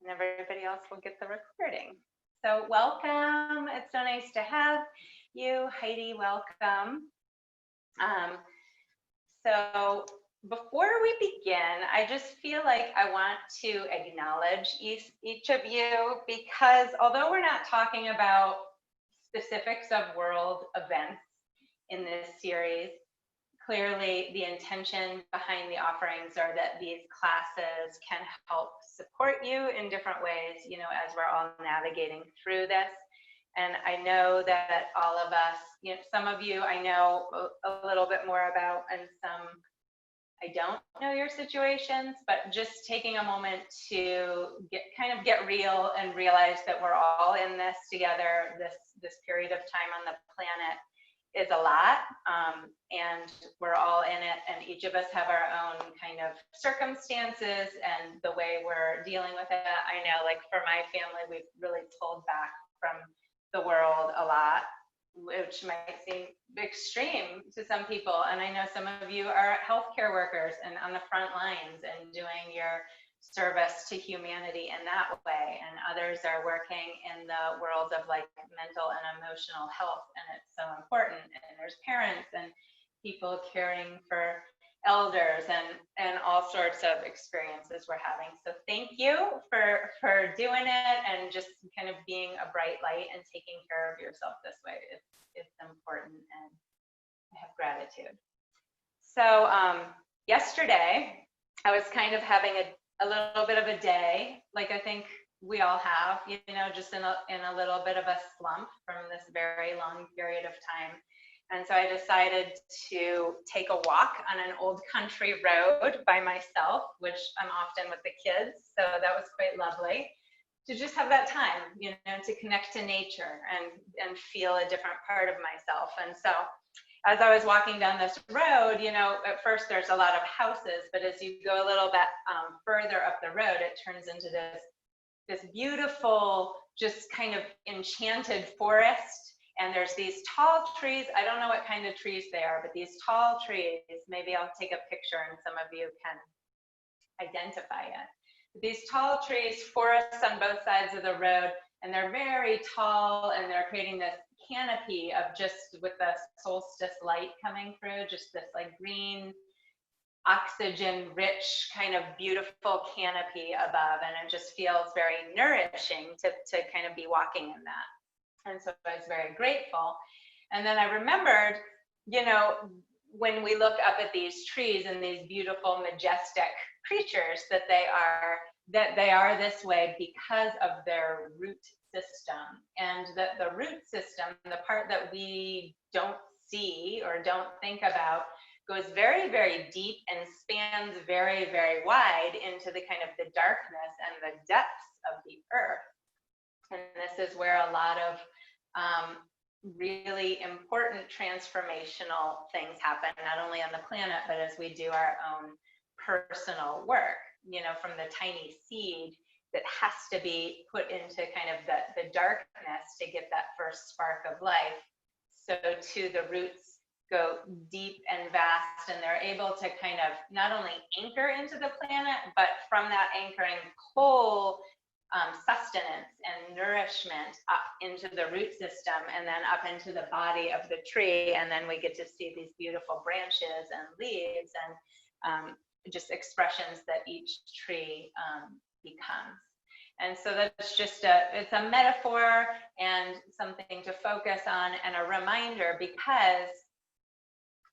and everybody else will get the recording. So welcome. It's so nice to have you, Heidi. Welcome. Um, so before we begin, I just feel like I want to acknowledge each of you, because although we're not talking about specifics of world events in this series, clearly the intention behind the offerings are that these classes can help support you in different ways, as we're all navigating through this. And I know that all of us, some of you I know a little bit more about, and some I don't know your situations, but just taking a moment to get real and realize that we're all in this together. This period of time on the planet is a lot, and we're all in it, and each of us have our own kind of circumstances and the way we're dealing with it. I know, like for my family, we've really pulled back from the world a lot, which might seem extreme to some people. And I know some of you are healthcare workers and on the front lines and doing your service to humanity in that way, and others are working in the world of like mental and emotional health, and it's so important. And there's parents and people caring for elders and all sorts of experiences we're having. So thank you for doing it, and just kind of being a bright light and taking care of yourself this way. It's important, and I have gratitude. So yesterday I was kind of having a little bit of a day, like I think we all have, just in a little bit of a slump from this very long period of time. And so I decided to take a walk on an old country road by myself, which I'm often with the kids. So that was quite lovely to just have that time, to connect to nature and feel a different part of myself. And so as I was walking down this road, at first there's a lot of houses, but as you go a little bit further up the road, it turns into this beautiful, just kind of enchanted forest. And there's these tall trees. I don't know what kind of trees they are, but these tall trees, maybe I'll take a picture and some of you can identify it. These tall trees, forests on both sides of the road, and they're very tall, and they're creating this canopy of just with the solstice light coming through, just this like green, oxygen rich kind of beautiful canopy above, and it just feels very nourishing to kind of be walking in that. And so I was very grateful. And then I remembered, when we look up at these trees and these beautiful, majestic creatures, that they are this way because of their root system. And that the root system, the part that we don't see or don't think about, goes very, very deep and spans very, very wide into the kind of the darkness and the depths of the earth. And this is where a lot of really important transformational things happen, not only on the planet, but as we do our own personal work, from the tiny seed that has to be put into kind of the darkness to get that first spark of life. So to the roots go deep and vast, and they're able to kind of not only anchor into the planet, but from that anchoring pull sustenance and nourishment up into the root system, and then up into the body of the tree. And then we get to see these beautiful branches and leaves and just expressions that each tree becomes. And so that's just it's a metaphor and something to focus on, and a reminder, because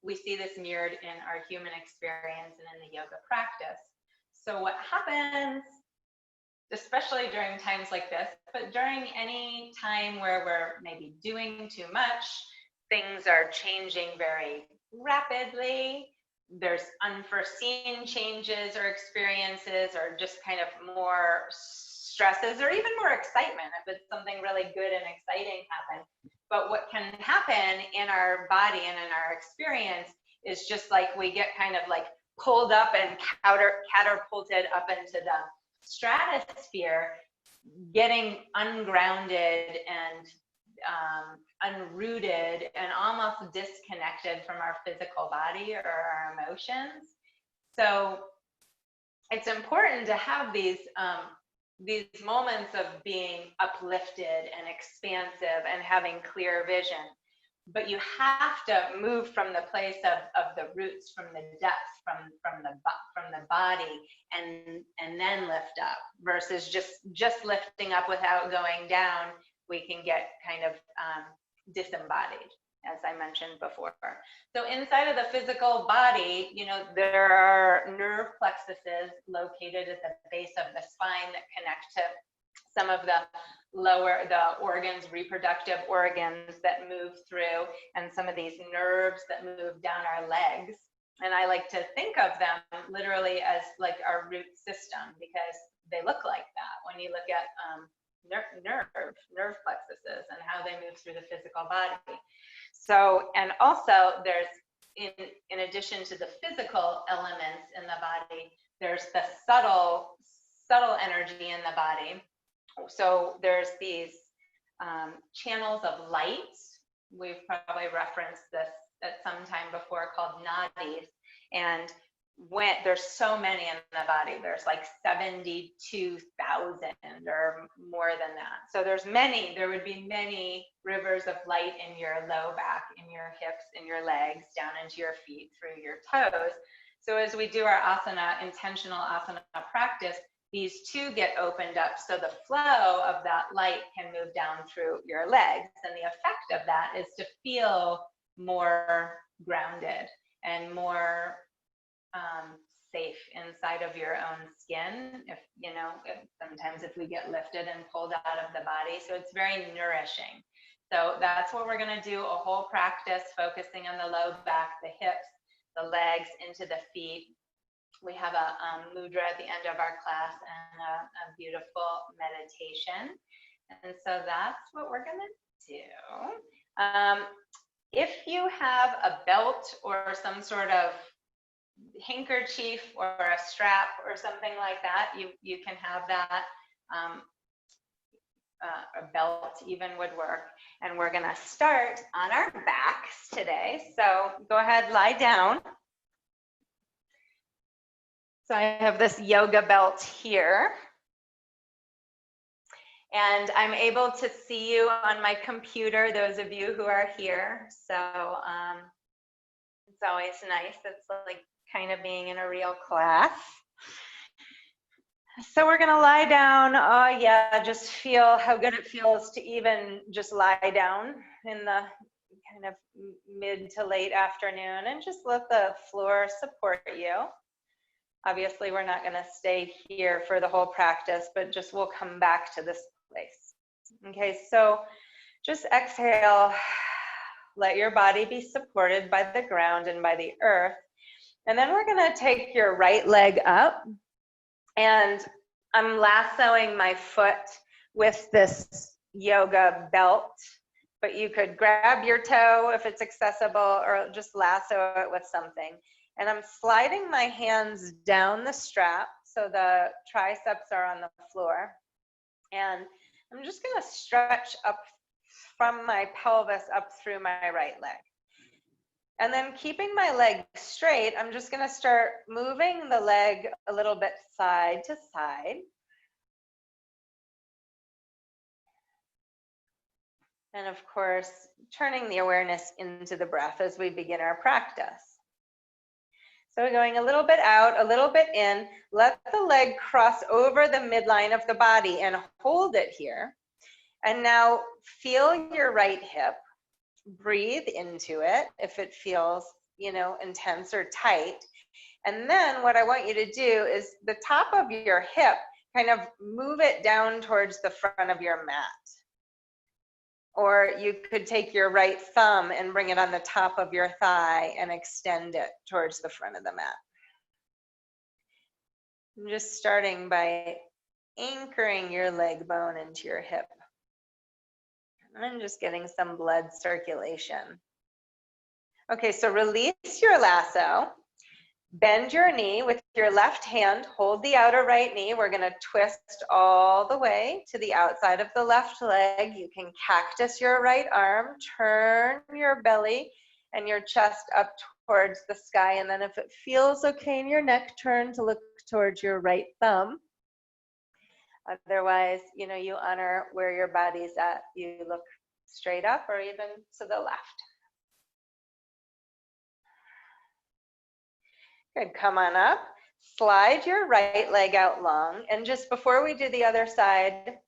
we see this mirrored in our human experience and in the yoga practice. So what happens, especially during times like this, but during any time where we're maybe doing too much, things are changing very rapidly, there's unforeseen changes or experiences, or just kind of more stresses, or even more excitement if it's something really good and exciting happen. But what can happen in our body and in our experience is just like we get kind of like pulled up and catapulted up into the stratosphere, getting ungrounded and unrooted and almost disconnected from our physical body or our emotions. So it's important to have these these moments of being uplifted and expansive and having clear vision. But you have to move from the place of the roots, from the depths, from the body, and then lift up, versus just lifting up without going down. We can get kind of disembodied, as I mentioned before. So inside of the physical body, you know, there are nerve plexuses located at the base of the spine that connect to some of the organs, reproductive organs that move through, and some of these nerves that move down our legs. And I like to think of them literally as like our root system, because they look like that when you look at nerve plexuses and how they move through the physical body. So, and also there's, in addition to the physical elements in the body, there's the subtle energy in the body. So there's these channels of light. We've probably referenced this at some time before, called nadis. And when there's so many in the body, there's like 72,000 or more than that. So there would be many rivers of light in your low back, in your hips, in your legs, down into your feet, through your toes. So as we do our asana, intentional asana practice, these two get opened up, so the flow of that light can move down through your legs. And the effect of that is to feel more grounded and more safe inside of your own skin. If you know, sometimes if we get lifted and pulled out of the body, so it's very nourishing. So that's what we're going to do, a whole practice focusing on the low back, the hips, the legs, into the feet. We have a mudra at the end of our class and a beautiful meditation. And so that's what we're going to do. If you have a belt or some sort of handkerchief or a strap or something like that, you can have that. A belt even would work. And we're going to start on our backs today. So go ahead, lie down. So I have this yoga belt here, and I'm able to see you on my computer, those of you who are here. So it's always nice. It's like kind of being in a real class. So we're gonna lie down. Oh yeah, just feel how good it feels to even just lie down in the kind of mid to late afternoon, and just let the floor support you. Obviously, we're not going to stay here for the whole practice, but just we'll come back to this place. Okay, so just exhale. Let your body be supported by the ground and by the earth. And then we're going to take your right leg up. And I'm lassoing my foot with this yoga belt. But you could grab your toe if it's accessible, or just lasso it with something. And I'm sliding my hands down the strap so the triceps are on the floor. And I'm just going to stretch up from my pelvis up through my right leg. And then keeping my leg straight, I'm just going to start moving the leg a little bit side to side. And of course, turning the awareness into the breath as we begin our practice. So we're going a little bit out, a little bit in. Let the leg cross over the midline of the body and hold it here. And now feel your right hip. Breathe into it if it feels, you know, intense or tight. And then what I want you to do is the top of your hip, kind of move it down towards the front of your mat. Or you could take your right thumb and bring it on the top of your thigh and extend it towards the front of the mat. I'm just starting by anchoring your leg bone into your hip. And just getting some blood circulation. Okay, so release your lasso. Bend your knee with your left hand. Hold the outer right knee. We're going to twist all the way to the outside of the left leg. You can cactus your right arm. Turn your belly and your chest up towards the sky. And then if it feels okay in your neck, turn to look towards your right thumb. Otherwise, you know, you honor where your body's at. You look straight up or even to the left. Good, come on up. Slide your right leg out long. And just before we do the other side,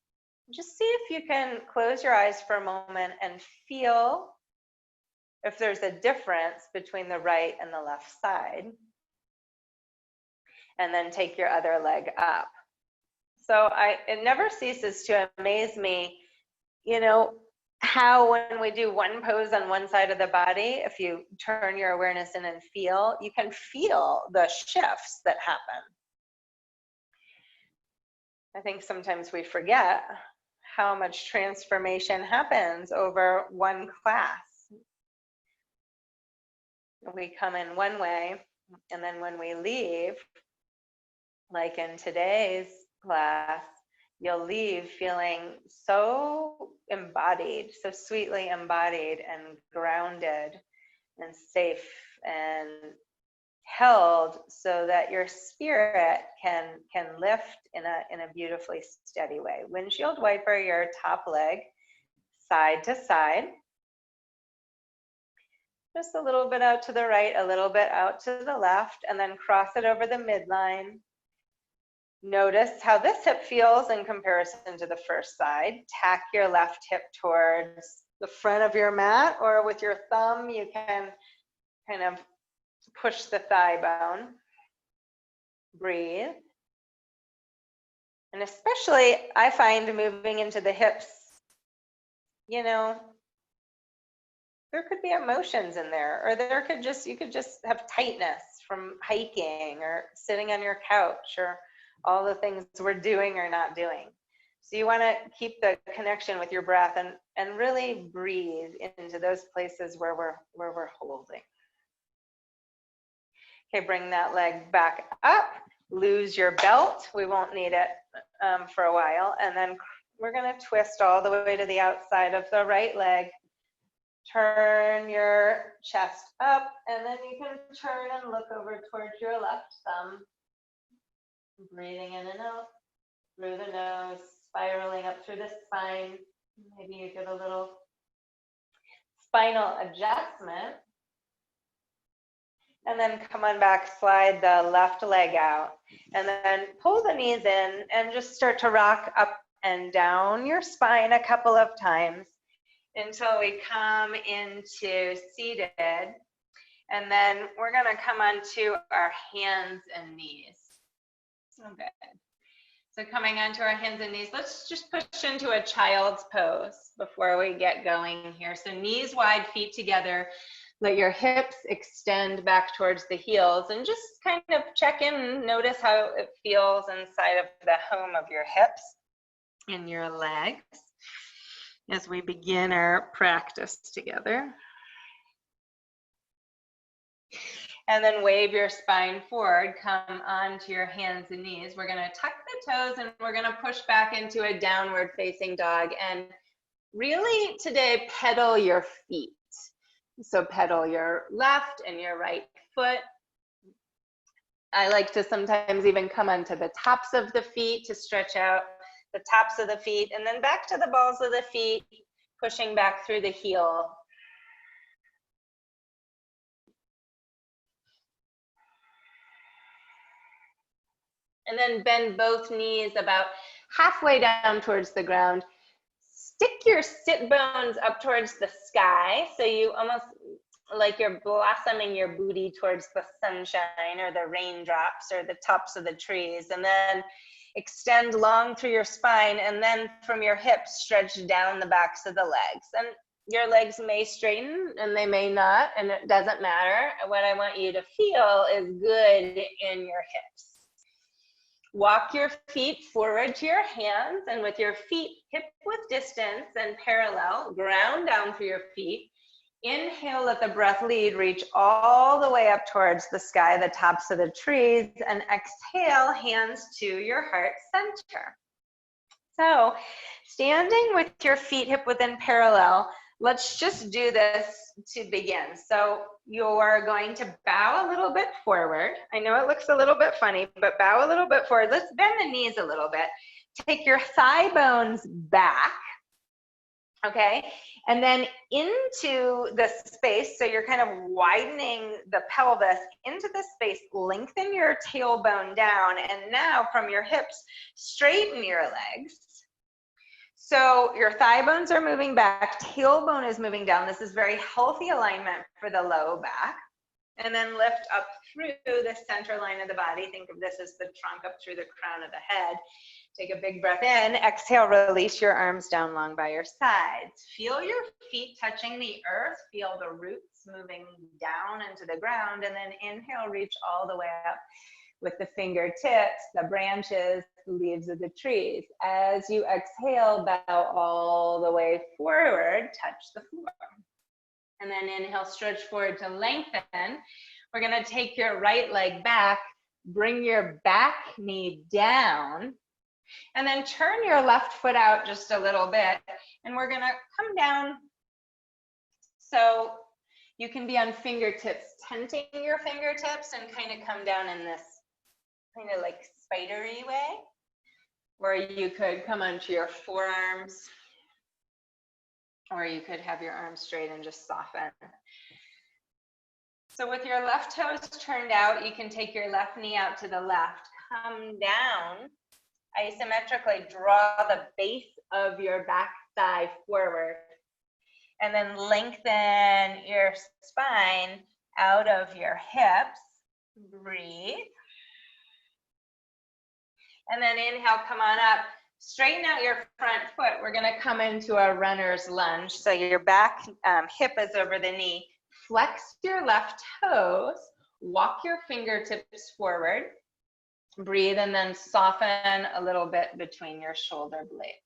just see if you can close your eyes for a moment and feel if there's a difference between the right and the left side. And then take your other leg up. So it never ceases to amaze me, you know, how when we do one pose on one side of the body, if you turn your awareness in and feel, you can feel the shifts that happen. I think sometimes we forget how much transformation happens over one class. We come in one way, and then when we leave, like in today's class, you'll leave feeling so embodied, so sweetly embodied and grounded and safe and held, so that your spirit can lift in a beautifully steady way. Windshield wiper your top leg side to side. Just a little bit out to the right, a little bit out to the left, and then cross it over the midline. Notice how this hip feels in comparison to the first side. Tack your left hip towards the front of your mat, or with your thumb, you can kind of push the thigh bone. Breathe. And especially, I find moving into the hips, you know, there could be emotions in there, or you could just have tightness from hiking or sitting on your couch, or all the things we're doing or not doing. So you want to keep the connection with your breath and really breathe into those places where we're holding. Okay, bring that leg back up. Lose your belt. We won't need it for a while. And then we're going to twist all the way to the outside of the right leg. Turn your chest up, and then you can turn and look over towards your left thumb. Breathing in and out through the nose, spiraling up through the spine. Maybe you get a little spinal adjustment. And then come on back, slide the left leg out. And then pull the knees in and just start to rock up and down your spine a couple of times until we come into seated. And then we're going to come onto our hands and knees. Okay. So coming onto our hands and knees, let's just push into a child's pose before we get going here. So knees wide, feet together. Let your hips extend back towards the heels, and just kind of check in, notice how it feels inside of the home of your hips and your legs as we begin our practice together. And then wave your spine forward, come onto your hands and knees. We're gonna tuck the toes and we're gonna push back into a downward facing dog. And really today, pedal your feet. So pedal your left and your right foot. I like to sometimes even come onto the tops of the feet to stretch out the tops of the feet, and then back to the balls of the feet, pushing back through the heel. And then bend both knees about halfway down towards the ground. Stick your sit bones up towards the sky, so you almost like you're blossoming your booty towards the sunshine or the raindrops or the tops of the trees. And then extend long through your spine, and then from your hips, stretch down the backs of the legs. And your legs may straighten and they may not, and it doesn't matter. What I want you to feel is good in your hips. Walk your feet forward to your hands, and with your feet hip width distance and parallel, ground down through your feet. Inhale, let the breath lead, reach all the way up towards the sky, the tops of the trees, and exhale, hands to your heart center. So, standing with your feet hip width and parallel, let's just do this to begin. So you're going to bow a little bit forward. I know it looks a little bit funny, but bow a little bit forward. Let's bend the knees a little bit. take your thigh bones back, okay? And then into the space, so you're kind of widening the pelvis into the space, lengthen your tailbone down, and now from your hips, straighten your legs. So your thigh bones are moving back, tailbone is moving down. This is very healthy alignment for the low back. And then lift up through the center line of the body. Think of this as the trunk up through the crown of the head. Take a big breath in. Exhale, release your arms down long by your sides. Feel your feet touching the earth. Feel the roots moving down into the ground. And then inhale, reach all the way up with the fingertips, the branches, the leaves of the trees. As you exhale, bow all the way forward, touch the floor. And then inhale, stretch forward to lengthen. We're gonna take your right leg back, bring your back knee down, and then turn your left foot out just a little bit. And we're gonna come down. So you can be on fingertips, tenting your fingertips and kind of come down in this kind of like spidery way. Or you could come onto your forearms, or you could have your arms straight and just soften. So with your left toes turned out, you can take your left knee out to the left, come down, isometrically draw the base of your back thigh forward, and then lengthen your spine out of your hips. Breathe. And then inhale, come on up. Straighten out your front foot. We're gonna come into a runner's lunge. So your back hip is over the knee. Flex your left toes. Walk your fingertips forward. Breathe and then soften a little bit between your shoulder blades.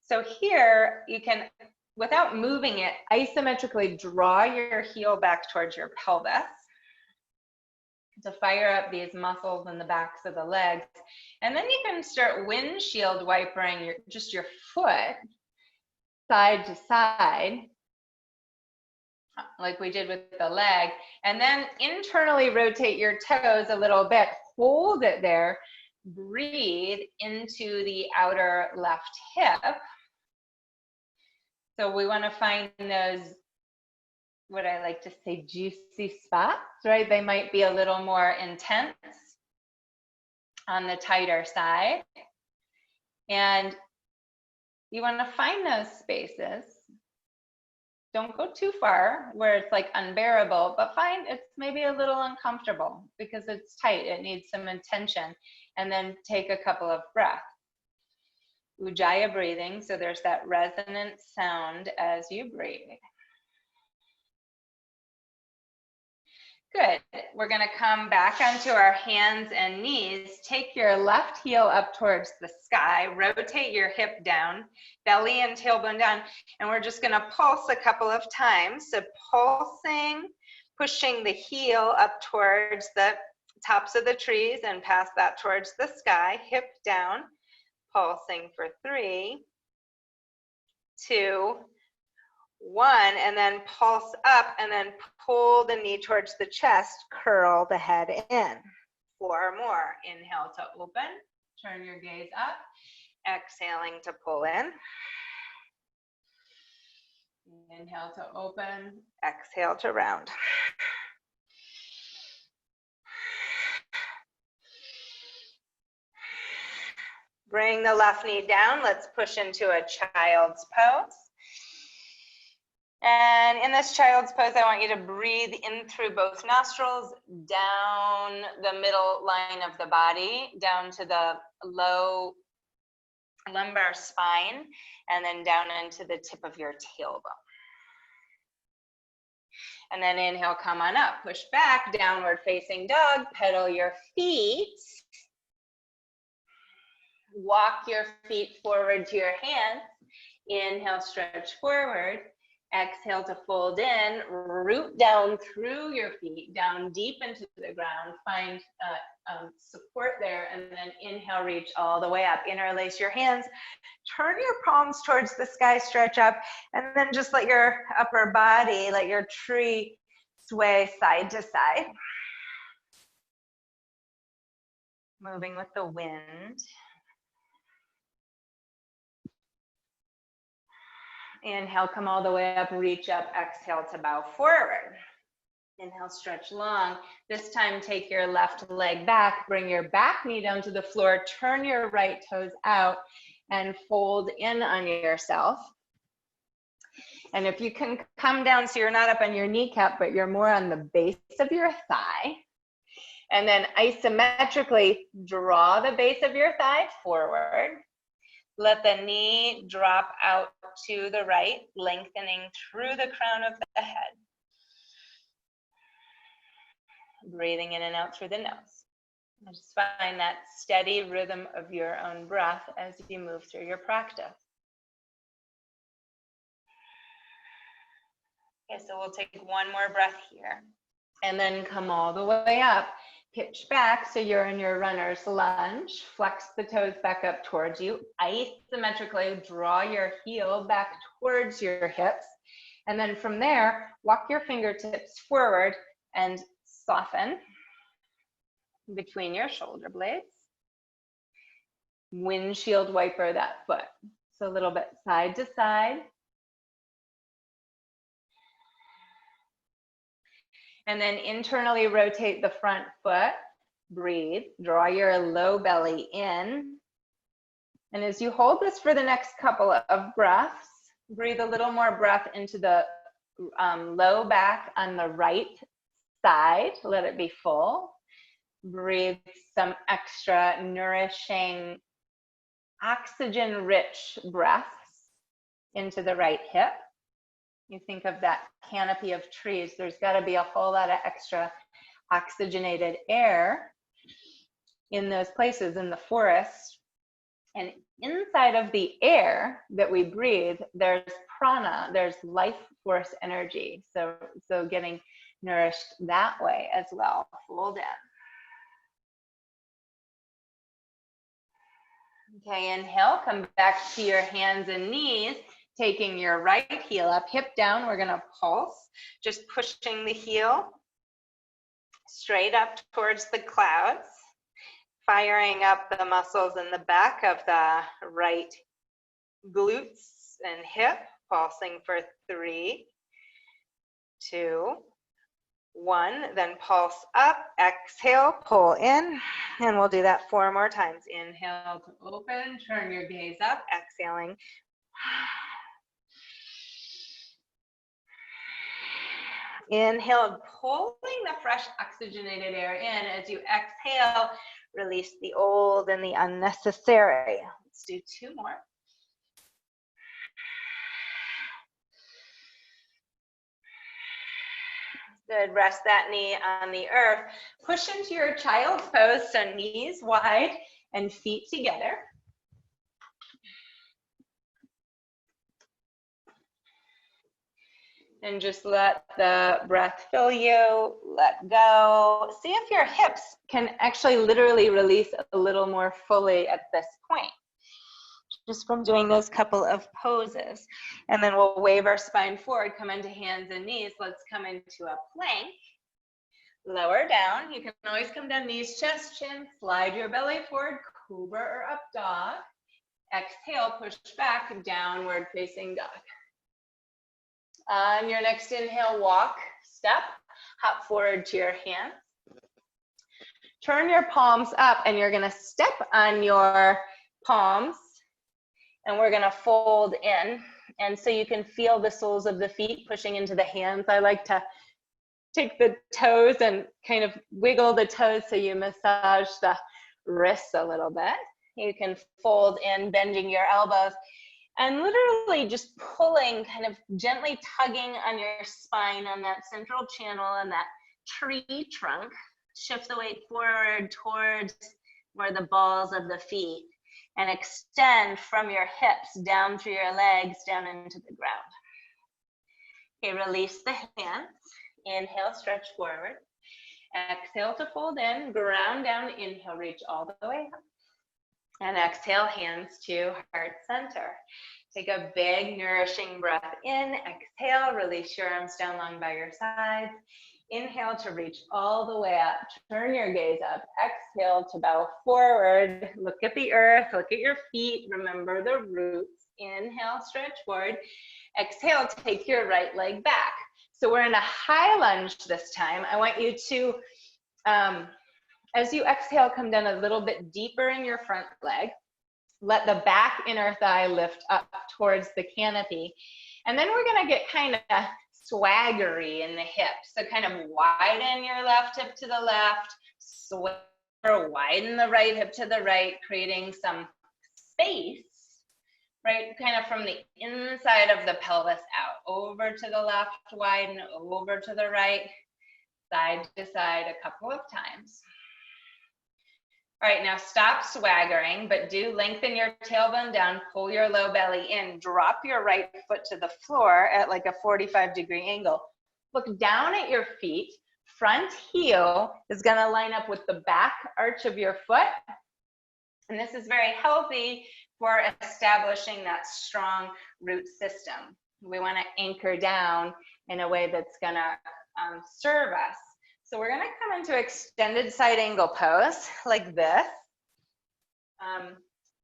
So here you can, without moving it, isometrically draw your heel back towards your pelvis to fire up these muscles in the backs of the legs. And then you can start windshield wipering just your foot side to side, like we did with the leg. And then internally rotate your toes a little bit, hold it there, breathe into the outer left hip. So we want to find those, what I like to say, juicy spots, right? They might be a little more intense on the tighter side. And you want to find those spaces. Don't go too far where it's like unbearable, but find it's maybe a little uncomfortable because it's tight. It needs some attention. And then take a couple of breaths. Ujjayi breathing, so there's that resonant sound as you breathe. Good. We're going to come back onto our hands and knees. Take your left heel up towards the sky. Rotate your hip down, belly and tailbone down. And we're just going to pulse a couple of times. So pulsing, pushing the heel up towards the tops of the trees and past that towards the sky. Hip down. Pulsing for 3, 2, 1, and then pulse up and then pull the knee towards the chest, curl the head in. 4 more. Inhale to open, turn your gaze up, exhaling to pull in. Inhale to open, exhale to round. Bring the left knee down. Let's push into a child's pose. And in this child's pose, I want you to breathe in through both nostrils, down the middle line of the body, down to the low lumbar spine, and then down into the tip of your tailbone. And then inhale, come on up, push back, downward facing dog, pedal your feet. Walk your feet forward to your hands. Inhale, stretch forward. Exhale to fold in. Root down through your feet, down deep into the ground. Find support there. And then inhale, reach all the way up. Interlace your hands. Turn your palms towards the sky, stretch up. And then just let your upper body, let your tree sway side to side. moving with the wind. Inhale, come all the way up, reach up, exhale to bow forward. Inhale, stretch long. This time, take your left leg back, bring your back knee down to the floor, turn your right toes out, and fold in on yourself. And if you can come down so you're not up on your kneecap, but you're more on the base of your thigh. And then isometrically draw the base of your thigh forward. Let the knee drop out to the right, lengthening through the crown of the head. Breathing in and out through the nose. And just find that steady rhythm of your own breath as you move through your practice. Okay, so we'll take one more breath here. And then come all the way up. Pitch back so you're in your runner's lunge. Flex the toes back up towards you. Isometrically draw your heel back towards your hips. And then from there, walk your fingertips forward and soften between your shoulder blades. Windshield wiper that foot. So a little bit side to side. And then internally rotate the front foot. Breathe. Draw your low belly in. And as you hold this for the next couple of breaths, breathe a little more breath into the low back on the right side. Let it be full. Breathe some extra nourishing, oxygen-rich breaths into the right hip. You think of that canopy of trees, there's got to be a whole lot of extra oxygenated air in those places in the forest. And inside of the air that we breathe, there's prana, there's life force energy. So getting nourished that way as well. Fold in. Okay, inhale, come back to your hands and knees. Taking your right heel up, hip down, we're gonna pulse, just pushing the heel straight up towards the clouds, firing up the muscles in the back of the right glutes and hip, pulsing for 3, 2, 1, then pulse up, exhale, pull in, and we'll do that 4 more times. Inhale to open, turn your gaze up, exhaling. Inhale, pulling the fresh oxygenated air in. As you exhale, release the old and the unnecessary. Let's do 2 more. Good, rest that knee on the earth. Push into your child's pose, so knees wide and feet together. And just let the breath fill you, let go. See if your hips can actually literally release a little more fully at this point, just from doing those couple of poses. And then we'll wave our spine forward, come into hands and knees. Let's come into a plank. Lower down. You can always come down, knees, chest, chin. Slide your belly forward, cobra or up dog. Exhale, push back, downward facing dog. On your next inhale, walk, step, hop forward to your hands. Turn your palms up and you're gonna step on your palms and we're gonna fold in. And so you can feel the soles of the feet pushing into the hands. I like to take the toes and kind of wiggle the toes so you massage the wrists a little bit. You can fold in, bending your elbows. And literally just pulling, kind of gently tugging on your spine on that central channel and that tree trunk. Shift the weight forward towards where the balls of the feet and extend from your hips down through your legs down into the ground. Okay, release the hands. Inhale, stretch forward. Exhale to fold in, ground down. Inhale, reach all the way up. And exhale, hands to heart center. Take a big, nourishing breath in. Exhale, release your arms down long by your sides. Inhale to reach all the way up. Turn your gaze up. Exhale to bow forward. Look at the earth. Look at your feet. Remember the roots. Inhale, stretch forward. Exhale, take your right leg back. So we're in a high lunge this time. I want you to, as you exhale, come down a little bit deeper in your front leg. Let the back inner thigh lift up towards the canopy. And then we're gonna get kind of swaggery in the hips. So kind of widen your left hip to the left, swagger, widen the right hip to the right, creating some space, right? Kind of from the inside of the pelvis out, over to the left, widen, over to the right, side to side a couple of times. All right, now stop swaggering, but do lengthen your tailbone down, pull your low belly in, drop your right foot to the floor at like a 45-degree angle. Look down at your feet. Front heel is gonna line up with the back arch of your foot. And this is very healthy for establishing that strong root system. We wanna anchor down in a way that's gonna serve us. So we're gonna come into extended side angle pose like this.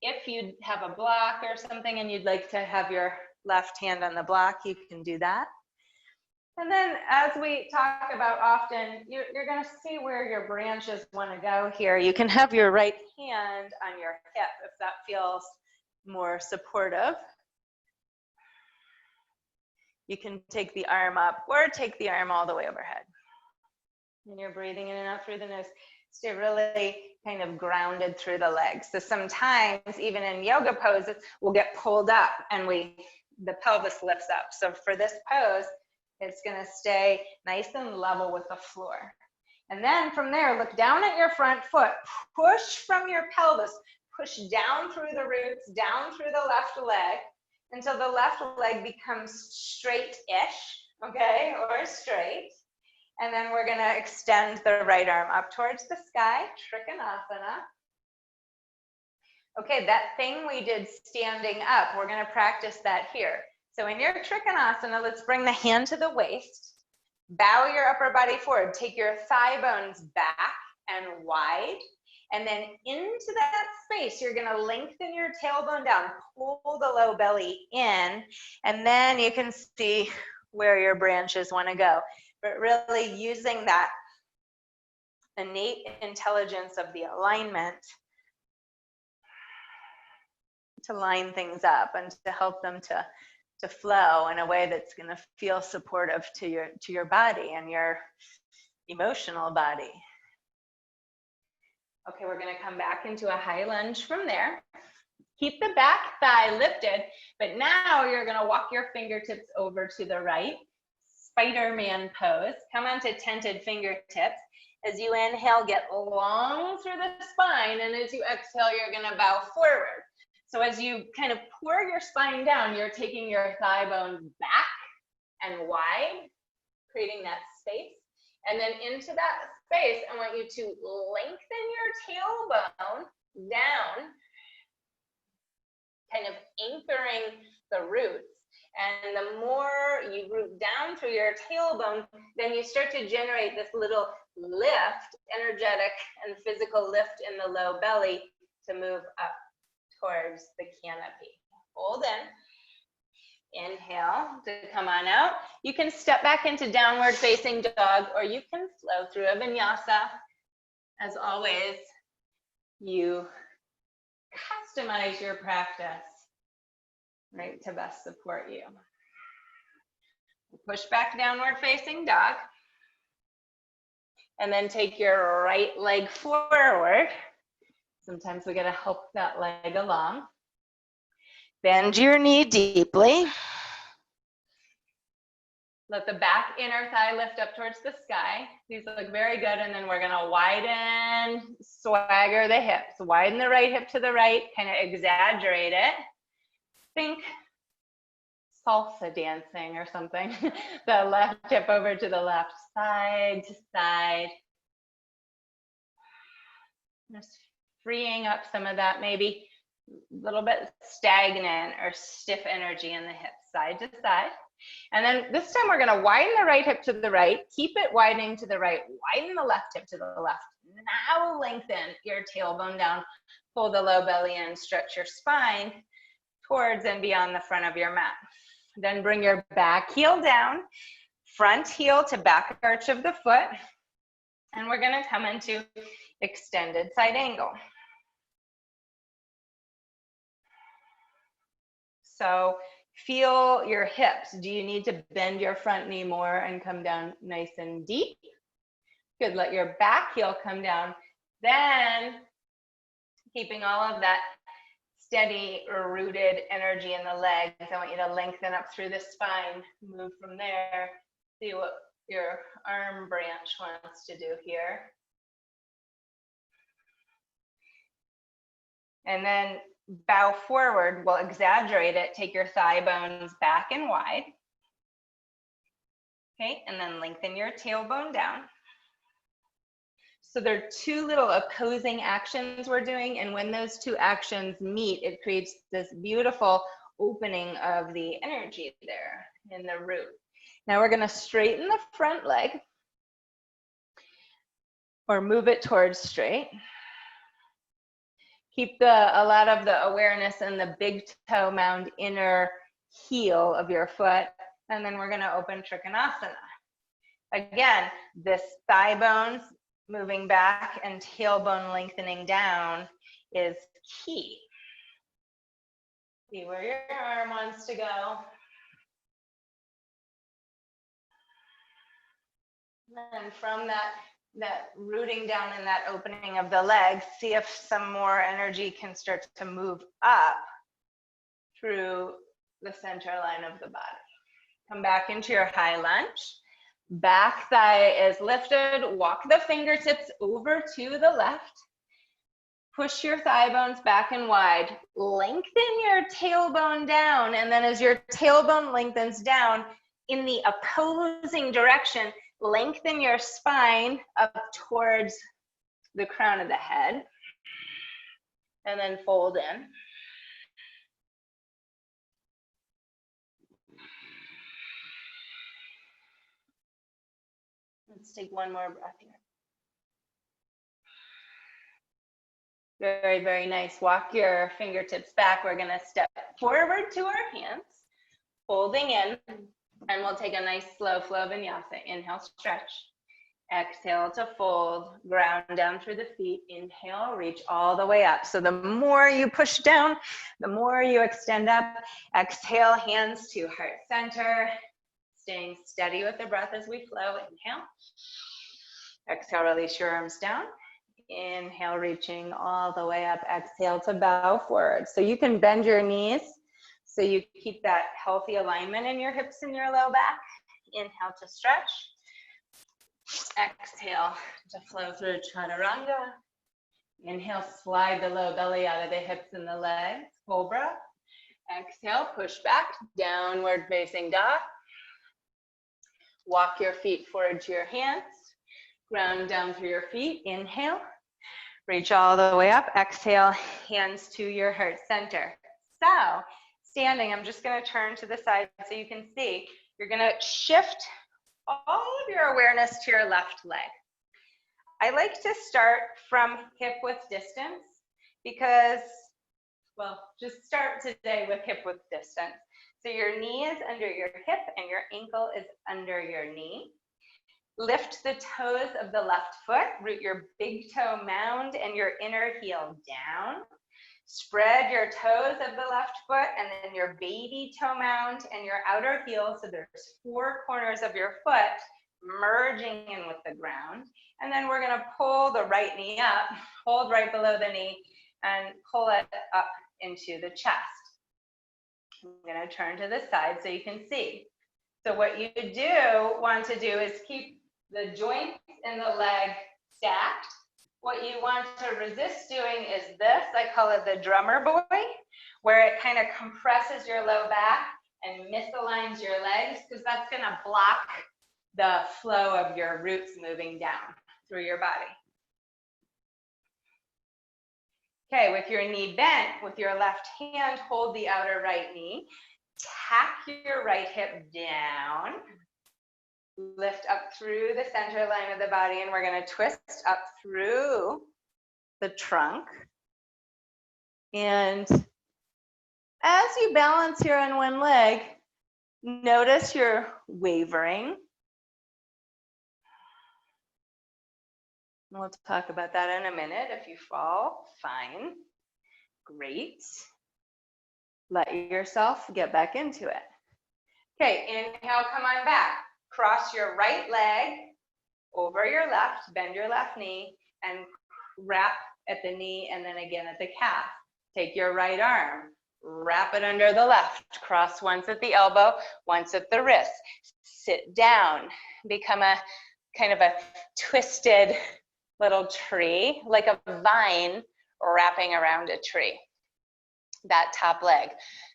If you have a block or something and you'd like to have your left hand on the block, you can do that. And then as we talk about often, you're gonna see where your branches wanna go here. You can have your right hand on your hip if that feels more supportive. You can take the arm up or take the arm all the way overhead. And you're breathing in and out through the nose. Stay really kind of grounded through the legs. So sometimes even in yoga poses, we'll get pulled up and the pelvis lifts up. So for this pose, it's gonna stay nice and level with the floor. And then from there, look down at your front foot, push from your pelvis, push down through the roots, down through the left leg until the left leg becomes straight-ish, okay, or straight. And then we're gonna extend the right arm up towards the sky, Trikonasana. Okay, that thing we did standing up, we're gonna practice that here. So in your Trikonasana, let's bring the hand to the waist, bow your upper body forward, take your thigh bones back and wide, and then into that space, you're gonna lengthen your tailbone down, pull the low belly in, and then you can see where your branches wanna go. But really using that innate intelligence of the alignment to line things up and to help them to flow in a way that's going to feel supportive to your body and your emotional body. Okay, we're going to come back into a high lunge from there. Keep the back thigh lifted, but now you're going to walk your fingertips over to the right. Spider-Man pose. Come onto tented fingertips. As you inhale, get long through the spine, and as you exhale, you're gonna bow forward. So as you kind of pour your spine down, you're taking your thigh bones back and wide, creating that space. And then into that space, I want you to lengthen your tailbone down, kind of anchoring the roots. And the more you root down through your tailbone, then you start to generate this little lift, energetic and physical lift in the low belly to move up towards the canopy. Hold in. Inhale to come on out. You can step back into downward facing dog, or you can flow through a vinyasa. As always, you customize your practice, right, to best support you. Push back downward facing dog. And then take your right leg forward. Sometimes we gotta help that leg along. Bend your knee deeply. Let the back inner thigh lift up towards the sky. These look very good. And then we're gonna widen, swagger the hips. Widen the right hip to the right, kind of exaggerate it. Think salsa dancing or something. The left hip over to the left, side to side. Just freeing up some of that maybe a little bit stagnant or stiff energy in the hips, side to side. And then this time we're gonna widen the right hip to the right, keep it widening to the right, widen the left hip to the left. Now lengthen your tailbone down, pull the low belly in, stretch your spine towards and beyond the front of your mat. Then bring your back heel down, front heel to back arch of the foot, and we're gonna come into extended side angle. So feel your hips. Do you need to bend your front knee more and come down nice and deep? Good, let your back heel come down. Then keeping all of that steady or rooted energy in the legs. I want you to lengthen up through the spine, move from there, see what your arm branch wants to do here. And then bow forward, we'll exaggerate it, take your thigh bones back and wide. Okay, and then lengthen your tailbone down. So there are two little opposing actions we're doing, and when those two actions meet, it creates this beautiful opening of the energy there in the root. Now we're gonna straighten the front leg, or move it towards straight. Keep a lot of the awareness in the big toe mound inner heel of your foot, and then we're gonna open Trikonasana. Again, this thigh bones moving back and tailbone lengthening down is key. See where your arm wants to go. And from that rooting down and that opening of the legs, see if some more energy can start to move up through the center line of the body. Come back into your high lunge. Back thigh is lifted. Walk the fingertips over to the left. Push your thigh bones back and wide. Lengthen your tailbone down. And then as your tailbone lengthens down in the opposing direction, lengthen your spine up towards the crown of the head. And then fold in. Let's take one more breath here. Very, very nice. Walk your fingertips back. We're gonna step forward to our hands, folding in, and we'll take a nice slow flow vinyasa. Inhale, stretch. Exhale to fold, ground down through the feet. Inhale, reach all the way up. So the more you push down, the more you extend up. Exhale, hands to heart center. Staying steady with the breath as we flow. Inhale. Exhale, release your arms down. Inhale, reaching all the way up. Exhale to bow forward. So you can bend your knees so you keep that healthy alignment in your hips and your low back. Inhale to stretch. Exhale to flow through Chaturanga. Inhale, slide the low belly out of the hips and the legs. Cobra. Exhale, push back, downward facing dog. Walk your feet forward to your hands. Ground down through your feet. Inhale. Reach all the way up. Exhale, hands to your heart center. So, standing, I'm just going to turn to the side so you can see. You're going to shift all of your awareness to your left leg. I like to start from hip width distance because, well, just start today with hip width distance. So your knee is under your hip and your ankle is under your knee. Lift the toes of the left foot, root your big toe mound and your inner heel down. Spread your toes of the left foot and then your baby toe mound and your outer heel. So there's 4 corners of your foot merging in with the ground. And then we're gonna pull the right knee up, hold right below the knee and pull it up into the chest. I'm gonna turn to the side so you can see. So what you want to do is keep the joints in the leg stacked. What you want to resist doing is this, I call it the drummer boy, where it kind of compresses your low back and misaligns your legs, because that's gonna block the flow of your roots moving down through your body. Okay, with your knee bent, with your left hand, hold the outer right knee. tack your right hip down. Lift up through the center line of the body, and we're going to twist up through the trunk. And as you balance here on one leg, notice you're wavering. We'll talk about that in a minute. If you fall, fine. Great. Let yourself get back into it. Okay, inhale, come on back. Cross your right leg over your left, bend your left knee, and wrap at the knee and then again at the calf. Take your right arm, wrap it under the left, cross once at the elbow, once at the wrist. Sit down, become a kind of a twisted little tree, like a vine wrapping around a tree. That top leg.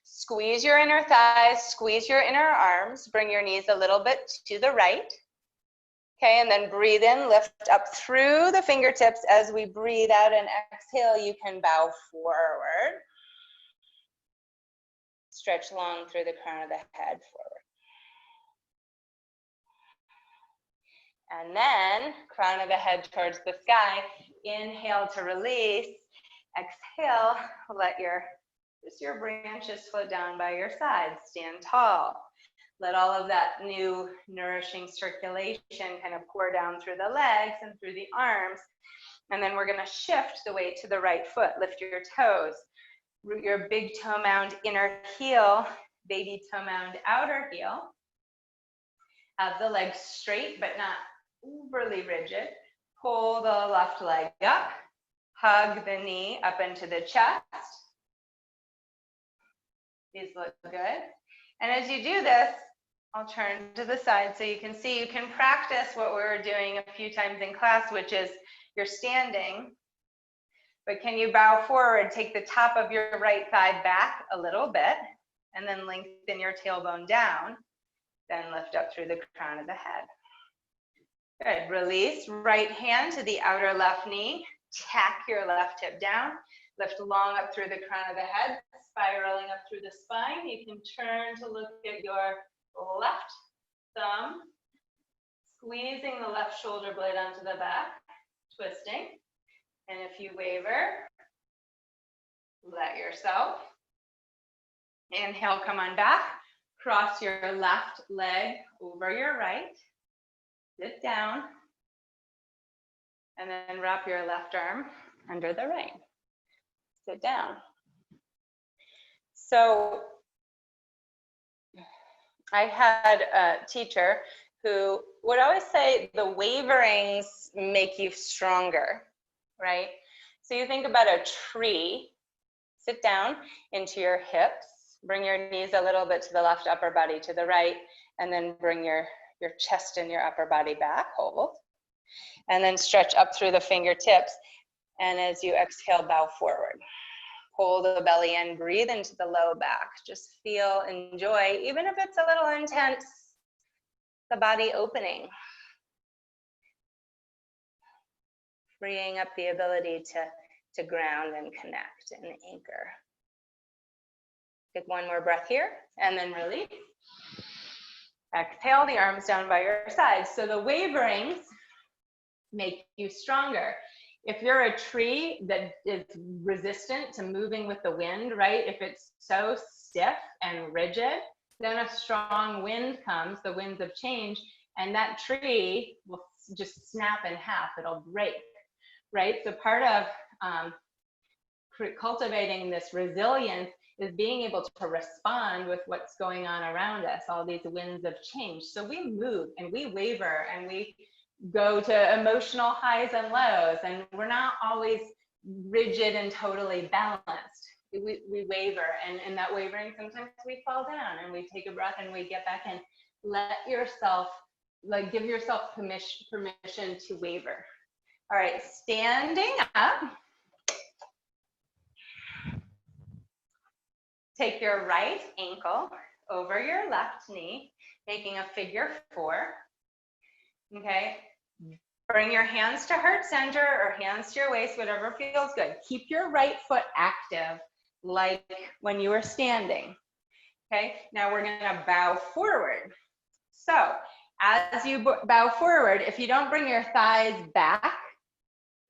Squeeze your inner thighs, squeeze your inner arms, bring your knees a little bit to the right. Okay, and then breathe in, lift up through the fingertips. As we breathe out and exhale, you can bow forward. Stretch long through the crown of the head forward. And then crown of the head towards the sky. Inhale to release. Exhale, let your branches float down by your sides. Stand tall. Let all of that new nourishing circulation kind of pour down through the legs and through the arms. And then we're going to shift the weight to the right foot. Lift your toes. Root your big toe mound inner heel, baby toe mound outer heel. Have the legs straight but not overly rigid. Pull the left leg up. Hug the knee up into the chest. These look good. And as you do this, I'll turn to the side so you can see. You can practice what we were doing a few times in class, which is you're standing, but can you bow forward, take the top of your right thigh back a little bit, and then lengthen your tailbone down, then lift up through the crown of the head. Good, release, right hand to the outer left knee, tack your left hip down, lift long up through the crown of the head, spiraling up through the spine. You can turn to look at your left thumb, squeezing the left shoulder blade onto the back, twisting. And if you waver, let yourself. Inhale, come on back. Cross your left leg over your right. Sit down. And then wrap your left arm under the right. Sit down. So I had a teacher who would always say the waverings make you stronger, right? So you think about a tree, sit down into your hips, bring your knees a little bit to the left, upper body to the right, and then bring your chest and your upper body back, hold. And then stretch up through the fingertips. And as you exhale, bow forward. Pull the belly in, breathe into the low back. Just feel, enjoy, even if it's a little intense, the body opening. Freeing up the ability to ground and connect and anchor. Take one more breath here and then release. Exhale, the arms down by your sides. So the waverings make you stronger. If you're a tree that is resistant to moving with the wind, right? If it's so stiff and rigid, then a strong wind comes, the winds of change, and that tree will just snap in half, it'll break, right? So part of cultivating this resilience is being able to respond with what's going on around us, all these winds of change. So we move and we waver and we go to emotional highs and lows, and we're not always rigid and totally balanced. We waver, and in that wavering, sometimes we fall down and we take a breath and we get back in. Let yourself, like, give yourself permission to waver. All right, standing up. Take your right ankle over your left knee, making a figure 4. Okay. Bring your hands to heart center or hands to your waist, whatever feels good. Keep your right foot active like when you were standing. Okay, now we're gonna bow forward. So as you bow forward, if you don't bring your thighs back,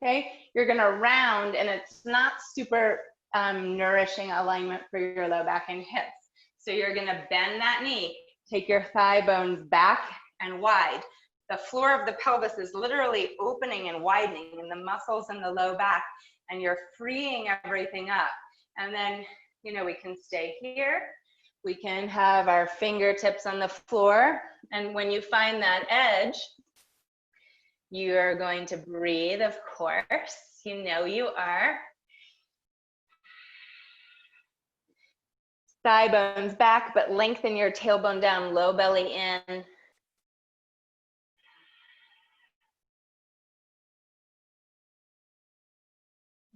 okay, you're gonna round, and it's not super nourishing alignment for your low back and hips. So you're gonna bend that knee, take your thigh bones back and wide. The floor of the pelvis is literally opening and widening in the muscles in the low back, and you're freeing everything up. And then, you know, we can stay here. We can have our fingertips on the floor. And when you find that edge, you're going to breathe, of course. You know you are. Thigh bones back, but lengthen your tailbone down, low belly in.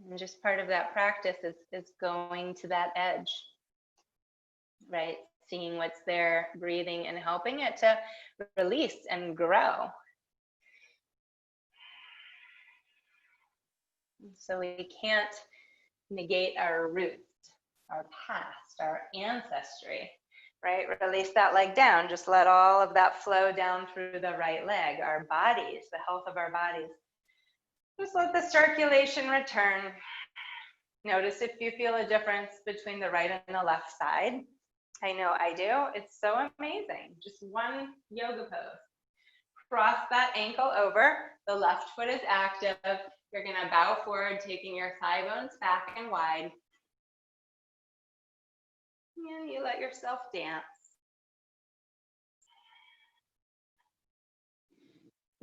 And just part of that practice is going to that edge, right? Seeing what's there, breathing, and helping it to release and grow. So we can't negate our roots, our past, our ancestry, right? Release that leg down. Just let all of that flow down through the right leg, our bodies, the health of our bodies. Just let the circulation return. Notice if you feel a difference between the right and the left side. I know I do. It's so amazing. Just one yoga pose. Cross that ankle over. The left foot is active. You're going to bow forward, taking your thigh bones back and wide. And you let yourself dance.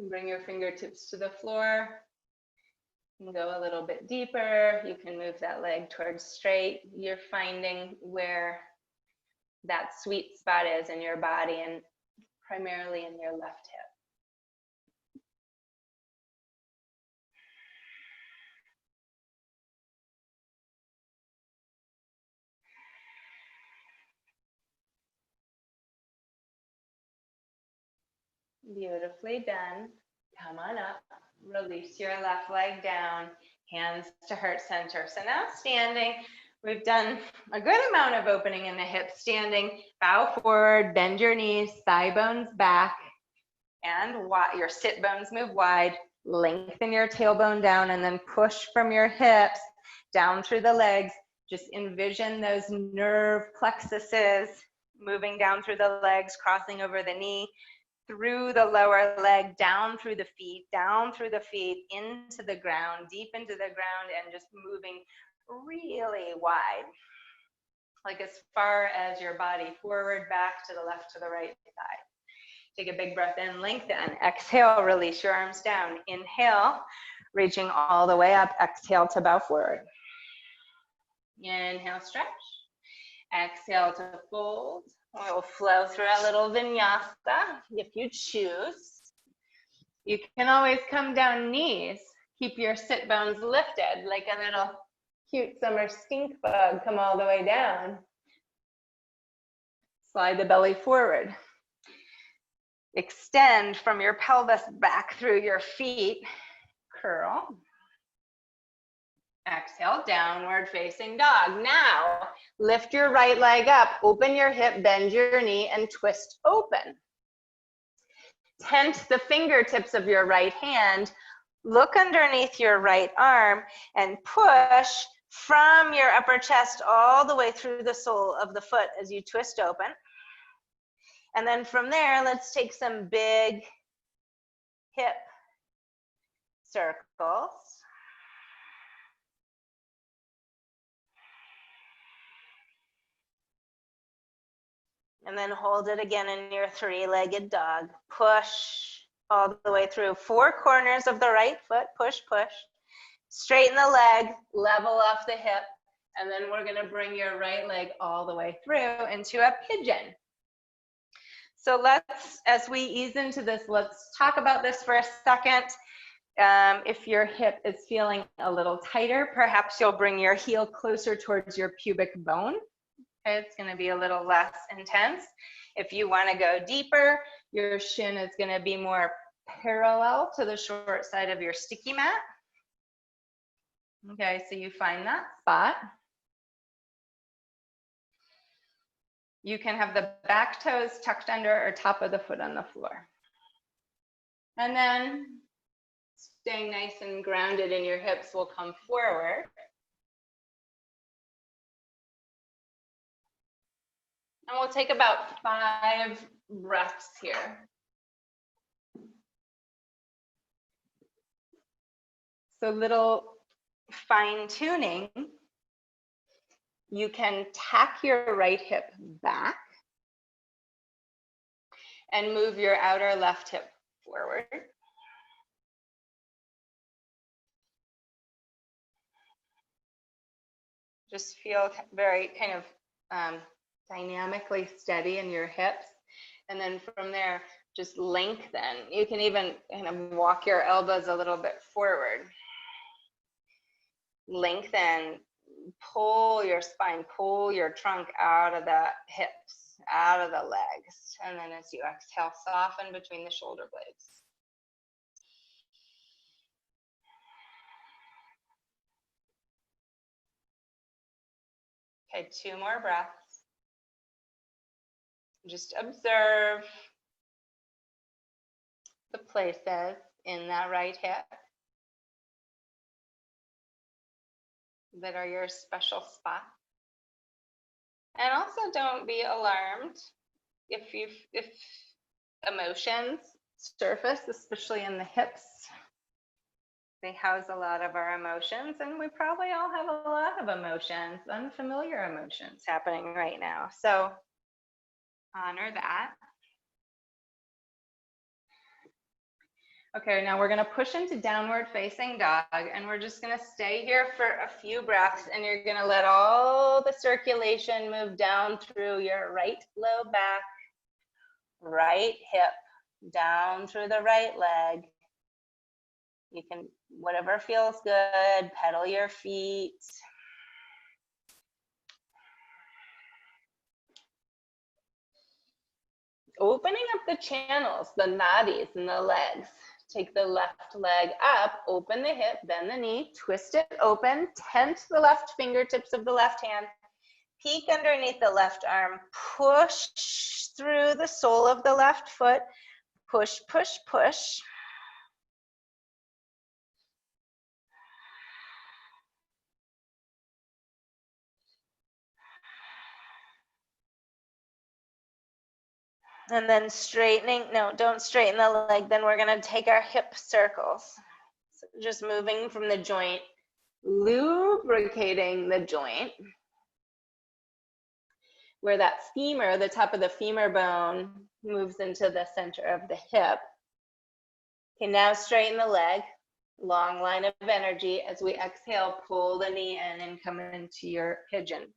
Bring your fingertips to the floor. And go a little bit deeper. You can move that leg towards straight. You're finding where that sweet spot is in your body, and primarily in your left hip. Beautifully done. Come on up. Release your left leg down, hands to heart center. So now standing, we've done a good amount of opening in the hips. Standing, bow forward, bend your knees, thigh bones back, and your sit bones move wide. Lengthen your tailbone down, and then push from your hips down through the legs. Just envision those nerve plexuses moving down through the legs, crossing over the knee, through the lower leg, down through the feet, into the ground, deep into the ground, and just moving really wide, like as far as your body, forward, back, to the left, to the right side. Take a big breath in, lengthen. Exhale, release your arms down. Inhale, reaching all the way up. Exhale to bow forward. Inhale, stretch. Exhale to fold. We'll flow through a little vinyasa if you choose. You can always come down knees. Keep your sit bones lifted like a little cute summer stink bug. Come all the way down. Slide the belly forward. Extend from your pelvis back through your feet. Curl. Exhale, downward facing dog. Now, lift your right leg up, open your hip, bend your knee, and twist open. Tent the fingertips of your right hand. Look underneath your right arm and push from your upper chest all the way through the sole of the foot as you twist open. And then from there, let's take some big hip circles. And then hold it again in your three-legged dog. Push all the way through. Four corners of the right foot. Push, push. Straighten the leg, level off the hip, and then we're gonna bring your right leg all the way through into a pigeon. So let's, as we ease into this, let's talk about this for a second. If your hip is feeling a little tighter, perhaps you'll bring your heel closer towards your pubic bone. Okay, it's going to be a little less intense. If you want to go deeper, your shin is going to be more parallel to the short side of your sticky mat. Okay, so you find that spot. You can have the back toes tucked under or top of the foot on the floor. And then staying nice and grounded in your hips, will come forward. And we'll take about 5 breaths here. So little fine tuning, you can tack your right hip back and move your outer left hip forward. Just feel very kind of dynamically steady in your hips. And then from there, just lengthen. You can even kind of walk your elbows a little bit forward. Lengthen, pull your spine, pull your trunk out of the hips, out of the legs. And then as you exhale, soften between the shoulder blades. Okay, 2 more breaths. Just observe the places in that right hip that are your special spot. And also don't be alarmed if emotions surface, especially in the hips. They house a lot of our emotions, and we probably all have a lot of emotions, unfamiliar emotions happening right now. So honor that. Okay, now we're gonna push into downward facing dog, and we're just gonna stay here for a few breaths, and you're gonna let all the circulation move down through your right low back, right hip, down through the right leg. You can, whatever feels good, pedal your feet. Opening up the channels, the nadis in the legs. Take the left leg up, open the hip, bend the knee, twist it open, tent the left fingertips of the left hand, peek underneath the left arm, push through the sole of the left foot, push, push, push. And then straightening, no, don't straighten the leg, then we're gonna take our hip circles. So just moving from the joint, lubricating the joint, where that femur, the top of the femur bone, moves into the center of the hip. Okay, now straighten the leg, long line of energy. As we exhale, pull the knee in and come into your pigeon.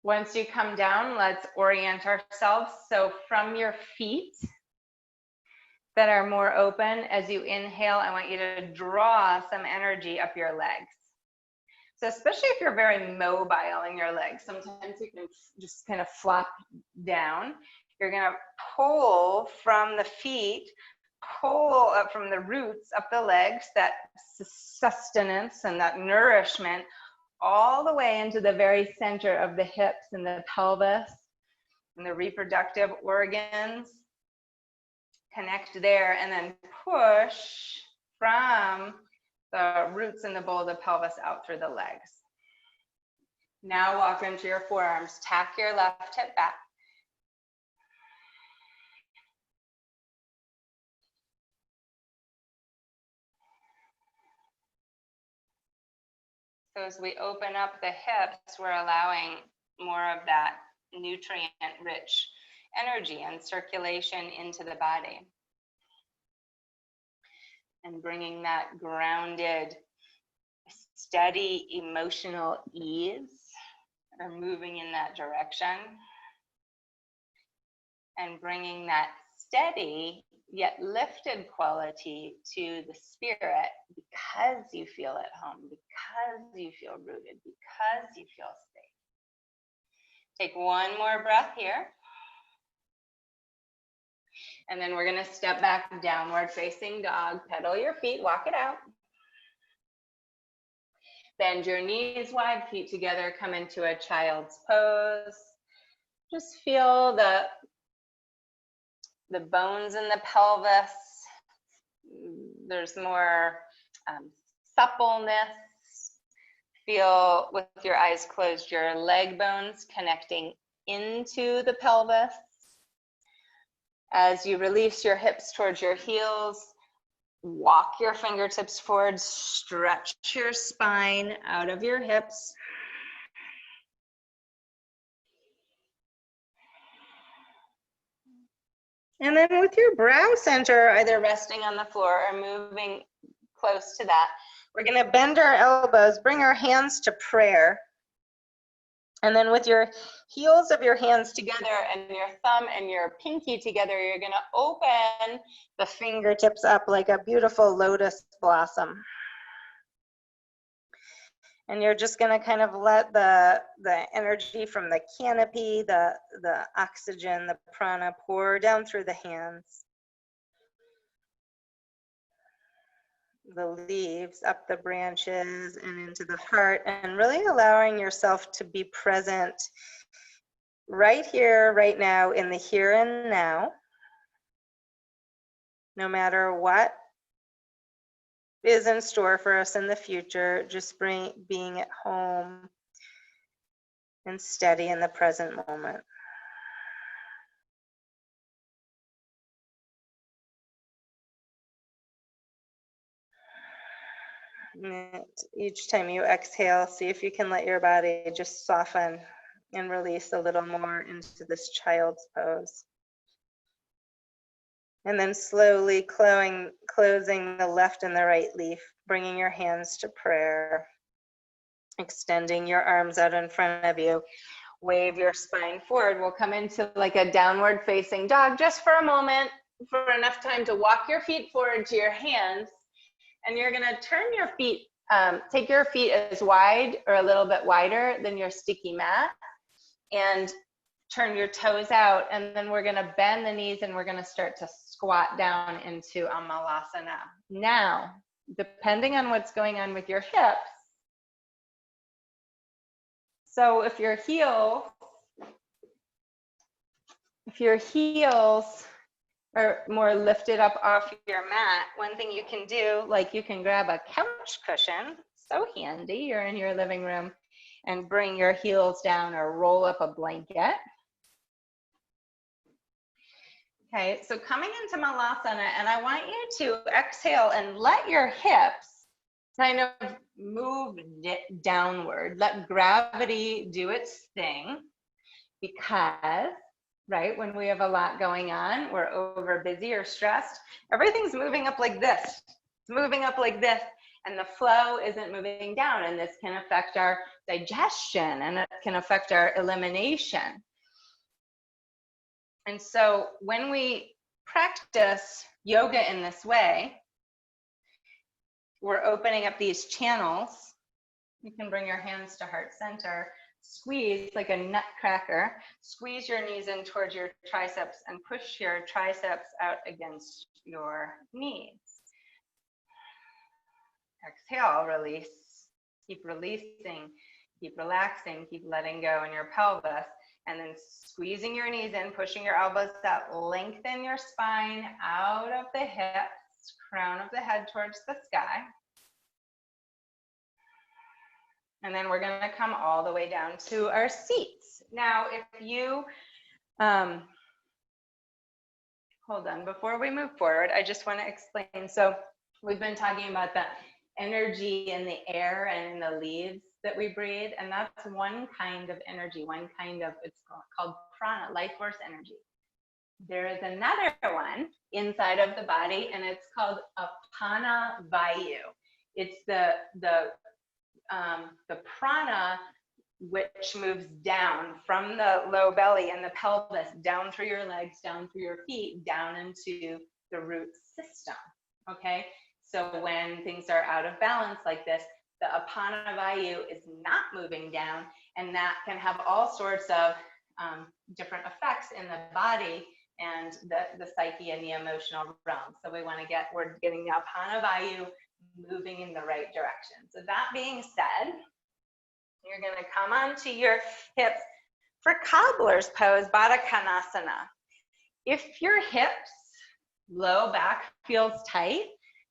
Once you come down, let's orient ourselves. So from your feet that are more open, as you inhale, I want you to draw some energy up your legs. So especially if you're very mobile in your legs, sometimes you can just kind of flop down. You're gonna pull from the feet, pull up from the roots up the legs, that sustenance and that nourishment, all the way into the very center of the hips and the pelvis and the reproductive organs. Connect there and then push from the roots in the bowl of the pelvis out through the legs. Now walk into your forearms, tack your left hip back. So as we open up the hips, we're allowing more of that nutrient-rich energy and circulation into the body. And bringing that grounded, steady emotional ease, or moving in that direction. And bringing that steady yet lifted quality to the spirit, because you feel at home, because you feel rooted, because you feel safe. Take one more breath here. And then we're gonna step back, downward facing dog, pedal your feet, walk it out. Bend your knees wide, feet together, come into a child's pose. Just feel the bones in the pelvis. There's more suppleness. Feel with your eyes closed, your leg bones connecting into the pelvis. As you release your hips towards your heels, walk your fingertips forward, stretch your spine out of your hips. And then with your brow center, either resting on the floor or moving close to that, we're going to bend our elbows, bring our hands to prayer. And then with your heels of your hands together and your thumb and your pinky together, you're going to open the fingertips up like a beautiful lotus blossom. And you're just going to kind of let the energy from the canopy, the oxygen, the prana pour down through the hands, the leaves, up the branches and into the heart, and really allowing yourself to be present right here, right now, in the here and now, no matter what is in store for us in the future, just being at home and steady in the present moment. And each time you exhale, see if you can let your body just soften and release a little more into this child's pose. And then slowly closing the left and the right leaf, bringing your hands to prayer, extending your arms out in front of you. Wave your spine forward. We'll come into like a downward facing dog just for a moment, for enough time to walk your feet forward to your hands. And you're gonna turn your feet, take your feet as wide or a little bit wider than your sticky mat, and turn your toes out, and then we're gonna bend the knees and we're gonna start to squat down into a malasana. Now, depending on what's going on with your hips, so if your heels are more lifted up off your mat, one thing you can do, like you can grab a couch cushion, so handy, you're in your living room, and bring your heels down or roll up a blanket. Okay, so coming into Malasana, and I want you to exhale and let your hips kind of move downward. Let gravity do its thing, because, right, when we have a lot going on, we're over busy or stressed, everything's moving up like this. It's moving up like this, and the flow isn't moving down, and this can affect our digestion, and it can affect our elimination. And so when we practice yoga in this way, we're opening up these channels. You can bring your hands to heart center, squeeze like a nutcracker, squeeze your knees in towards your triceps and push your triceps out against your knees. Exhale, release, keep releasing, keep relaxing, keep letting go in your pelvis. And then squeezing your knees in, pushing your elbows out, lengthen your spine out of the hips, crown of the head towards the sky. And then we're gonna come all the way down to our seats. Now, if you, hold on, before we move forward, I just wanna explain. So we've been talking about the energy in the air and in the leaves that we breathe, and that's one kind of energy, one kind of, it's called prana, life force energy. There is another one inside of the body, and it's called apana vayu. It's the prana which moves down from the low belly and the pelvis, down through your legs, down through your feet, down into the root system, okay? So when things are out of balance like this, the apana vayu is not moving down, and that can have all sorts of different effects in the body and the psyche and the emotional realm. So we're getting the apana vayu moving in the right direction. So that being said, you're going to come onto your hips for cobbler's pose, Baddha Konasana. If your hips, low back feels tight,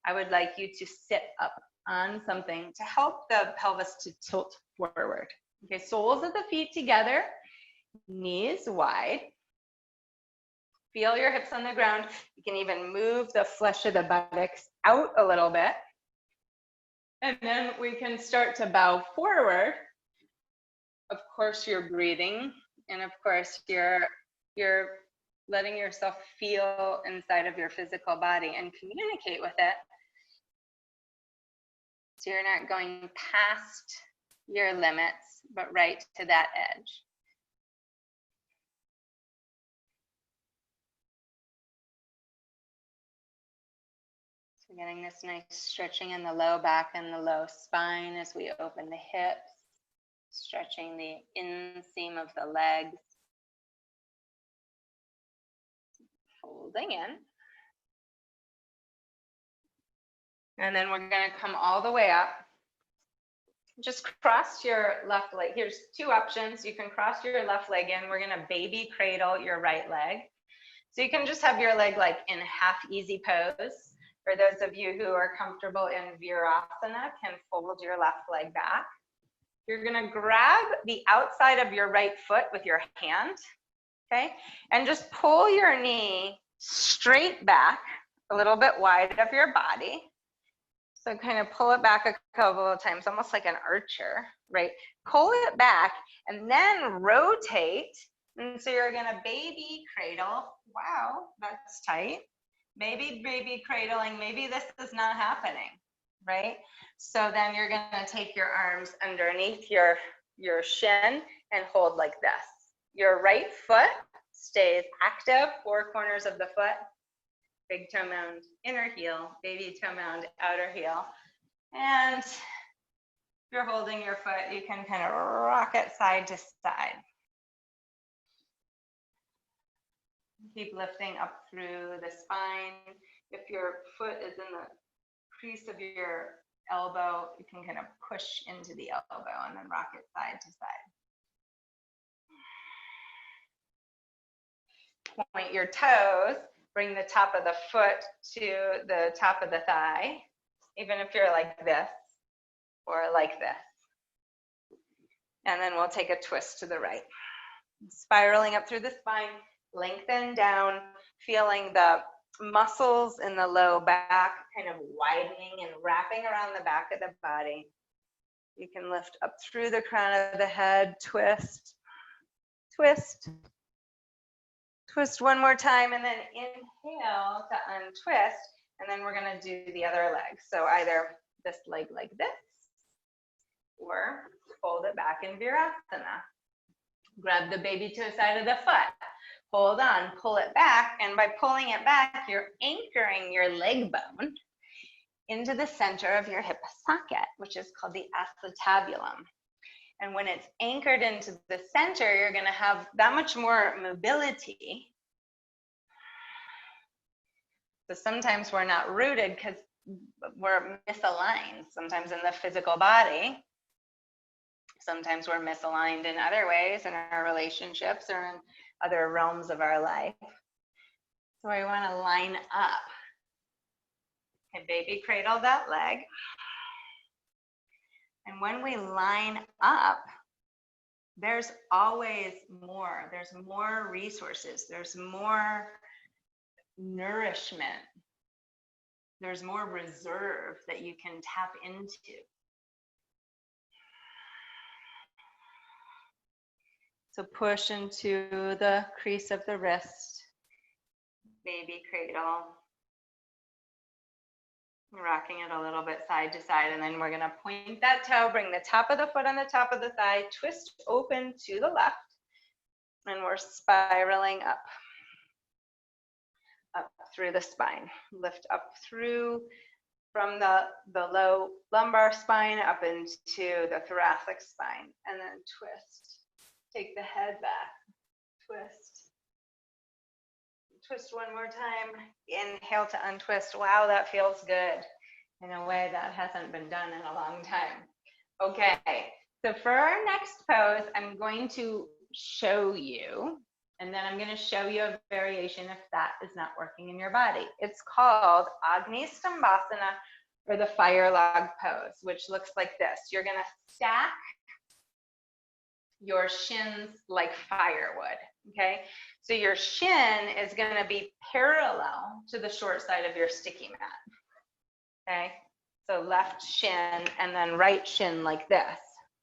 I would like you to sit up on something to help the pelvis to tilt forward. Okay, soles of the feet together, knees wide. Feel your hips on the ground. You can even move the flesh of the buttocks out a little bit. And then we can start to bow forward. Of course, you're breathing, and of course, you're letting yourself feel inside of your physical body and communicate with it. So you're not going past your limits, but right to that edge. So getting this nice stretching in the low back and the low spine as we open the hips, stretching the inseam of the legs, folding in. And then we're going to come all the way up. Just cross your left leg. Here's two options. You can cross your left leg in. We're going to baby cradle your right leg. So you can just have your leg like in half easy pose. For those of you who are comfortable in Virasana, can fold your left leg back. You're going to grab the outside of your right foot with your hand, okay? And just pull your knee straight back, a little bit wide of your body. So kind of pull it back a couple of times, almost like an archer, right? Pull it back and then rotate. And so you're gonna baby cradle. Wow, that's tight. Maybe baby cradling, maybe this is not happening, right? So then you're gonna take your arms underneath your shin and hold like this. Your right foot stays active, four corners of the foot. Big toe mound, inner heel, baby toe mound, outer heel. And if you're holding your foot, you can kind of rock it side to side. Keep lifting up through the spine. If your foot is in the crease of your elbow, you can kind of push into the elbow and then rock it side to side. Point your toes. Bring the top of the foot to the top of the thigh, even if you're like this or like this. And then we'll take a twist to the right. Spiraling up through the spine, lengthen down, feeling the muscles in the low back kind of widening and wrapping around the back of the body. You can lift up through the crown of the head, twist, twist. Twist one more time and then inhale to untwist, and then we're going to do the other leg. So either this leg like this or fold it back in Virasana. Grab the baby toe side of the foot. Hold on, pull it back, and by pulling it back, you're anchoring your leg bone into the center of your hip socket, which is called the acetabulum. And when it's anchored into the center, you're going to have that much more mobility. So sometimes we're not rooted because we're misaligned, sometimes in the physical body. Sometimes we're misaligned in other ways, in our relationships or in other realms of our life. So we want to line up. Okay, baby cradle that leg. And when we line up, there's always more. There's more resources. There's more nourishment. There's more reserve that you can tap into. So push into the crease of the wrist. Baby cradle. Rocking it a little bit side to side, and then we're going to point that toe, bring the top of the foot on the top of the thigh, twist open to the left, and we're spiraling up through the spine. Lift up through from the low lumbar spine up into the thoracic spine, and then twist. Take the head back, twist. Twist one more time. Inhale to untwist. Wow, that feels good. in a way that hasn't been done in a long time. Okay, so for our next pose, I'm going to show you, and then I'm going to show you a variation if that is not working in your body. It's called Agni Stambhasana, or the fire log pose, which looks like this. You're going to stack your shins like firewood, okay? So your shin is going to be parallel to the short side of your sticky mat, okay? So left shin and then right shin like this.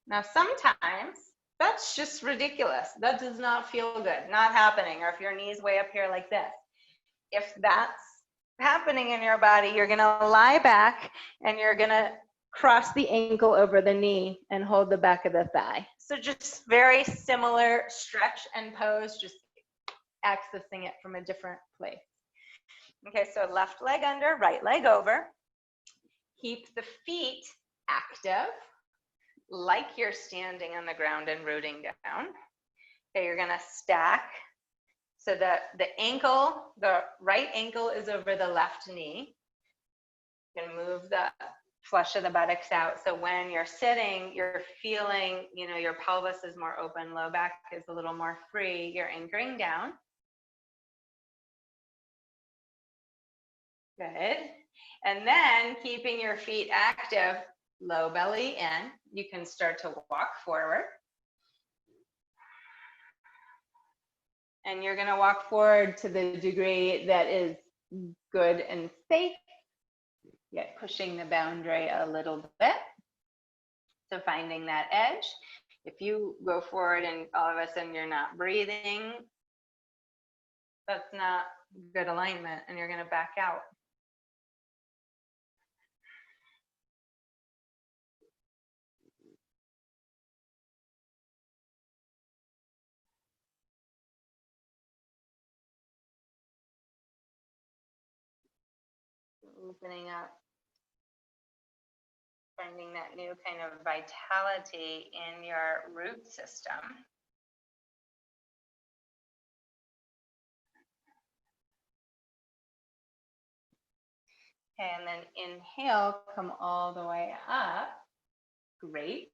Now sometimes that's just ridiculous. That does not feel good, not happening. Or if your knee's way up here like this. If that's happening in your body, you're gonna lie back and you're gonna cross the ankle over the knee and hold the back of the thigh. So just very similar stretch and pose, just accessing it from a different place. Okay, so left leg under, right leg over. Keep the feet active, like you're standing on the ground and rooting down. Okay, you're gonna stack so that the right ankle is over the left knee. You can move the flesh of the buttocks out. So when you're sitting, you're feeling, your pelvis is more open, low back is a little more free. You're anchoring down. Good. And then keeping your feet active, low belly in, you can start to walk forward. And you're going to walk forward to the degree that is good and safe, yet pushing the boundary a little bit. So finding that edge. If you go forward and all of a sudden you're not breathing, that's not good alignment and you're going to back out. Opening up, finding that new kind of vitality in your root system. Okay, and then inhale, come all the way up. Great.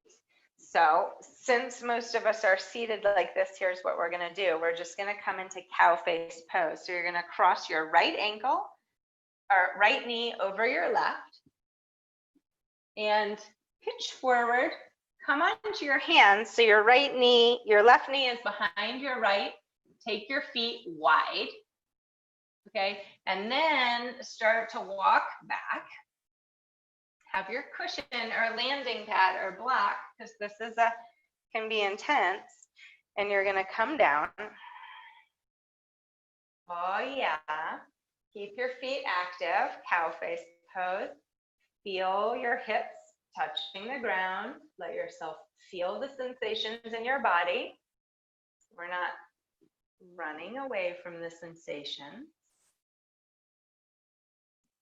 So since most of us are seated like this, here's what we're going to do. We're just going to come into cow face pose. So you're going to cross your right ankle or right knee over your left and pitch forward. Come onto your hands. So your left knee is behind your right. Take your feet wide. Okay, and then start to walk back. Have your cushion or landing pad or block, because this can be intense, and you're gonna come down. Oh yeah, keep your feet active, cow face pose. Feel your hips touching the ground. Let yourself feel the sensations in your body. We're not running away from the sensation.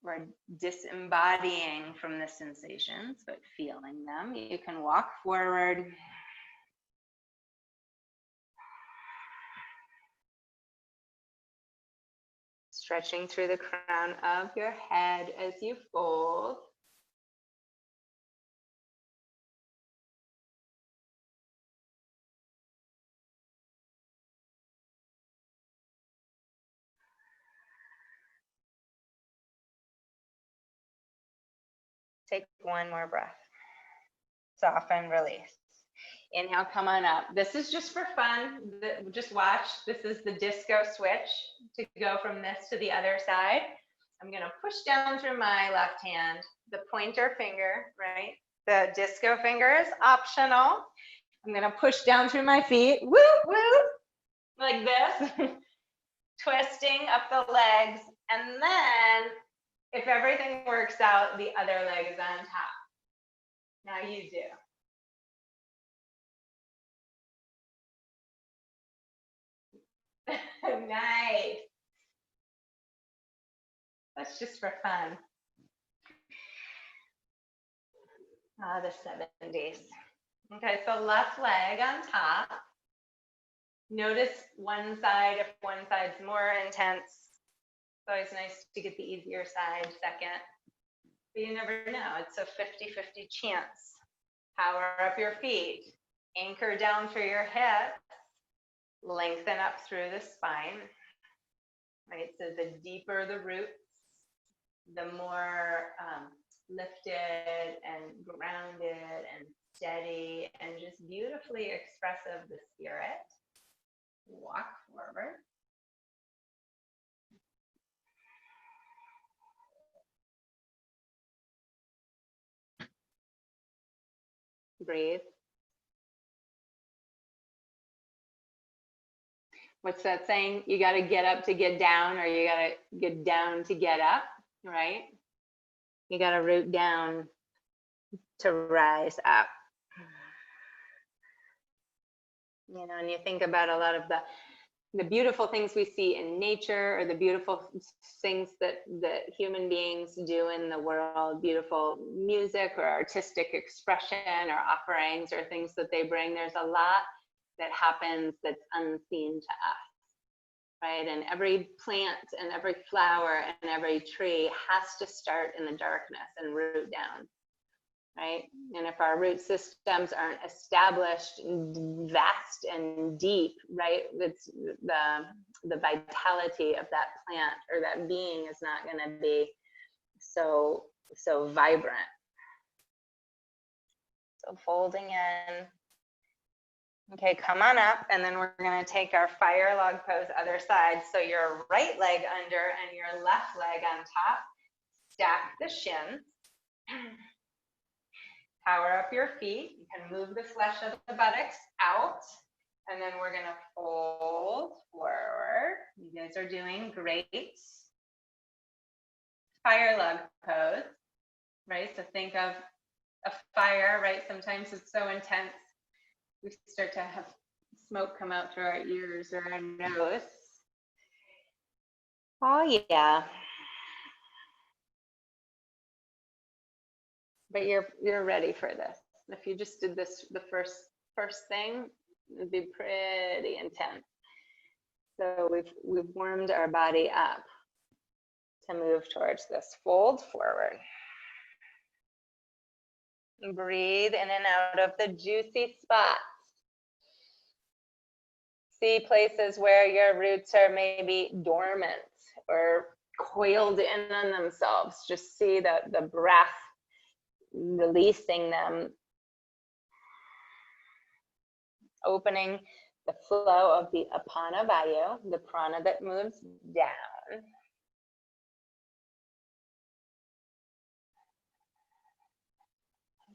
We're disembodying from the sensations, but feeling them. You can walk forward. Stretching through the crown of your head as you fold. Take one more breath. Soften, release. Inhale, come on up. This is just for fun. Just watch. This is the disco switch to go from this to the other side. I'm going to push down through my left hand, the pointer finger, right? The disco finger is optional. I'm going to push down through my feet, woo, woo, like this, twisting up the legs. And then if everything works out, the other leg is on top. Now you do. Nice. That's just for fun. The 70s. Okay, so left leg on top. Notice one side, if one side's more intense. It's always nice to get the easier side second. but you never know. It's a 50-50 chance. Power up your feet, anchor down through your hips, lengthen up through the spine, right? So the deeper the roots, the more lifted and grounded and steady and just beautifully expressive the spirit. Walk forward. Breathe. What's that saying? You got to get up to get down, or you got to get down to get up, right? You got to root down to rise up. You know, and you think about a lot of the beautiful things we see in nature, or the beautiful things that human beings do in the world, beautiful music or artistic expression or offerings or things that they bring. There's a lot that happens that's unseen to us, right? And every plant and every flower and every tree has to start in the darkness and root down, right? And if our root systems aren't established, vast and deep, right, it's the vitality of that plant or that being is not going to be so vibrant. So folding in. Okay, come on up, and then we're going to take our fire log pose other side. So your right leg under and your left leg on top. Stack the shins. Power up your feet. You can move the flesh of the buttocks out, and then we're going to fold forward. You guys are doing great. Fire log pose, right? So think of a fire, right? Sometimes it's so intense we start to have smoke come out through our ears or our nose. Oh yeah. But you're ready for this. If you just did this the first thing, it'd be pretty intense. So we've warmed our body up to move towards this. Fold forward. Breathe in and out of the juicy spots. See places where your roots are maybe dormant or coiled in on themselves. Just see the breath releasing them, opening the flow of the Apana Vayu, the prana that moves down.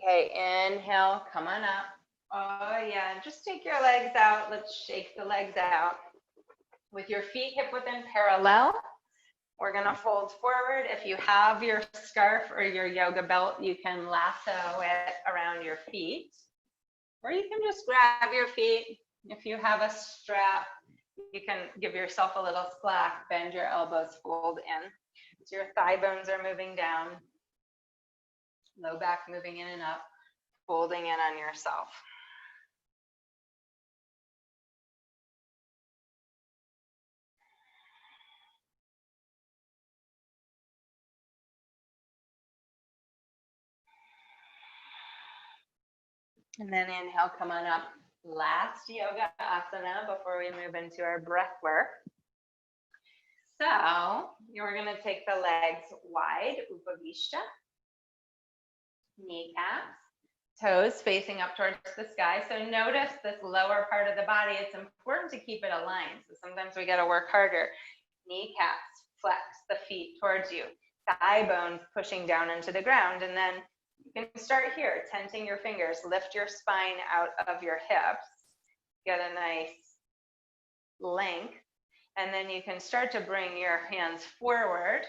Okay, inhale, come on up. Oh yeah, just take your legs out. Let's shake the legs out. With your feet hip width parallel, we're gonna fold forward. If you have your scarf or your yoga belt, you can lasso it around your feet. Or you can just grab your feet. If you have a strap, you can give yourself a little slack, bend your elbows, fold in. So your thigh bones are moving down. Low back moving in and up, folding in on yourself. And then inhale, come on up. Last yoga asana before we move into our breath work. So you're going to take the legs wide, Upavishta. Kneecaps, toes facing up towards the sky. So notice this lower part of the body. It's important to keep it aligned. So sometimes we got to work harder. Kneecaps, flex the feet towards you. Thigh bones pushing down into the ground. And then you can start here, tenting your fingers. Lift your spine out of your hips. Get a nice length. And then you can start to bring your hands forward.